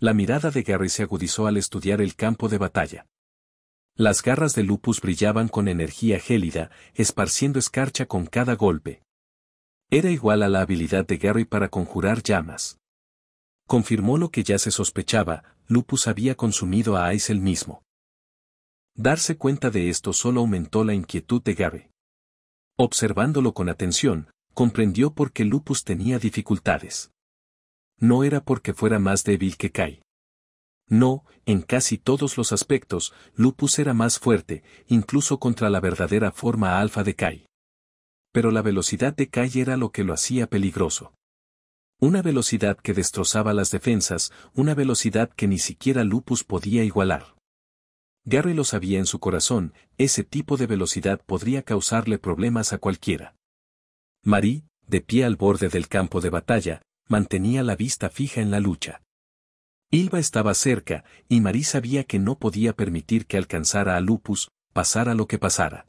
S1: La mirada de Gary se agudizó al estudiar el campo de batalla. Las garras de Lupus brillaban con energía gélida, esparciendo escarcha con cada golpe. Era igual a la habilidad de Gary para conjurar llamas. Confirmó lo que ya se sospechaba, Lupus había consumido a Ice él mismo. Darse cuenta de esto solo aumentó la inquietud de Gary. Observándolo con atención, comprendió por qué Lupus tenía dificultades. No era porque fuera más débil que Kai. No, en casi todos los aspectos, Lupus era más fuerte, incluso contra la verdadera forma alfa de Kai. Pero la velocidad de Kai era lo que lo hacía peligroso. Una velocidad que destrozaba las defensas, una velocidad que ni siquiera Lupus podía igualar. Gary lo sabía en su corazón, ese tipo de velocidad podría causarle problemas a cualquiera. Marie, de pie al borde del campo de batalla, mantenía la vista fija en la lucha. Ylva estaba cerca, y Marie sabía que no podía permitir que alcanzara a Lupus, pasara lo que pasara.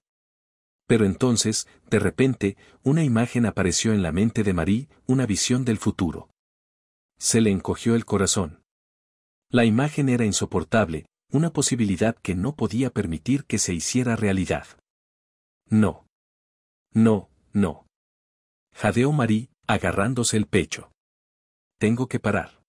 S1: Pero entonces, de repente, una imagen apareció en la mente de Marie, una visión del futuro. Se le encogió el corazón. La imagen era insoportable, una posibilidad que no podía permitir que se hiciera realidad. No. No, no. Jadeó Marie, agarrándose el pecho. Tengo que parar.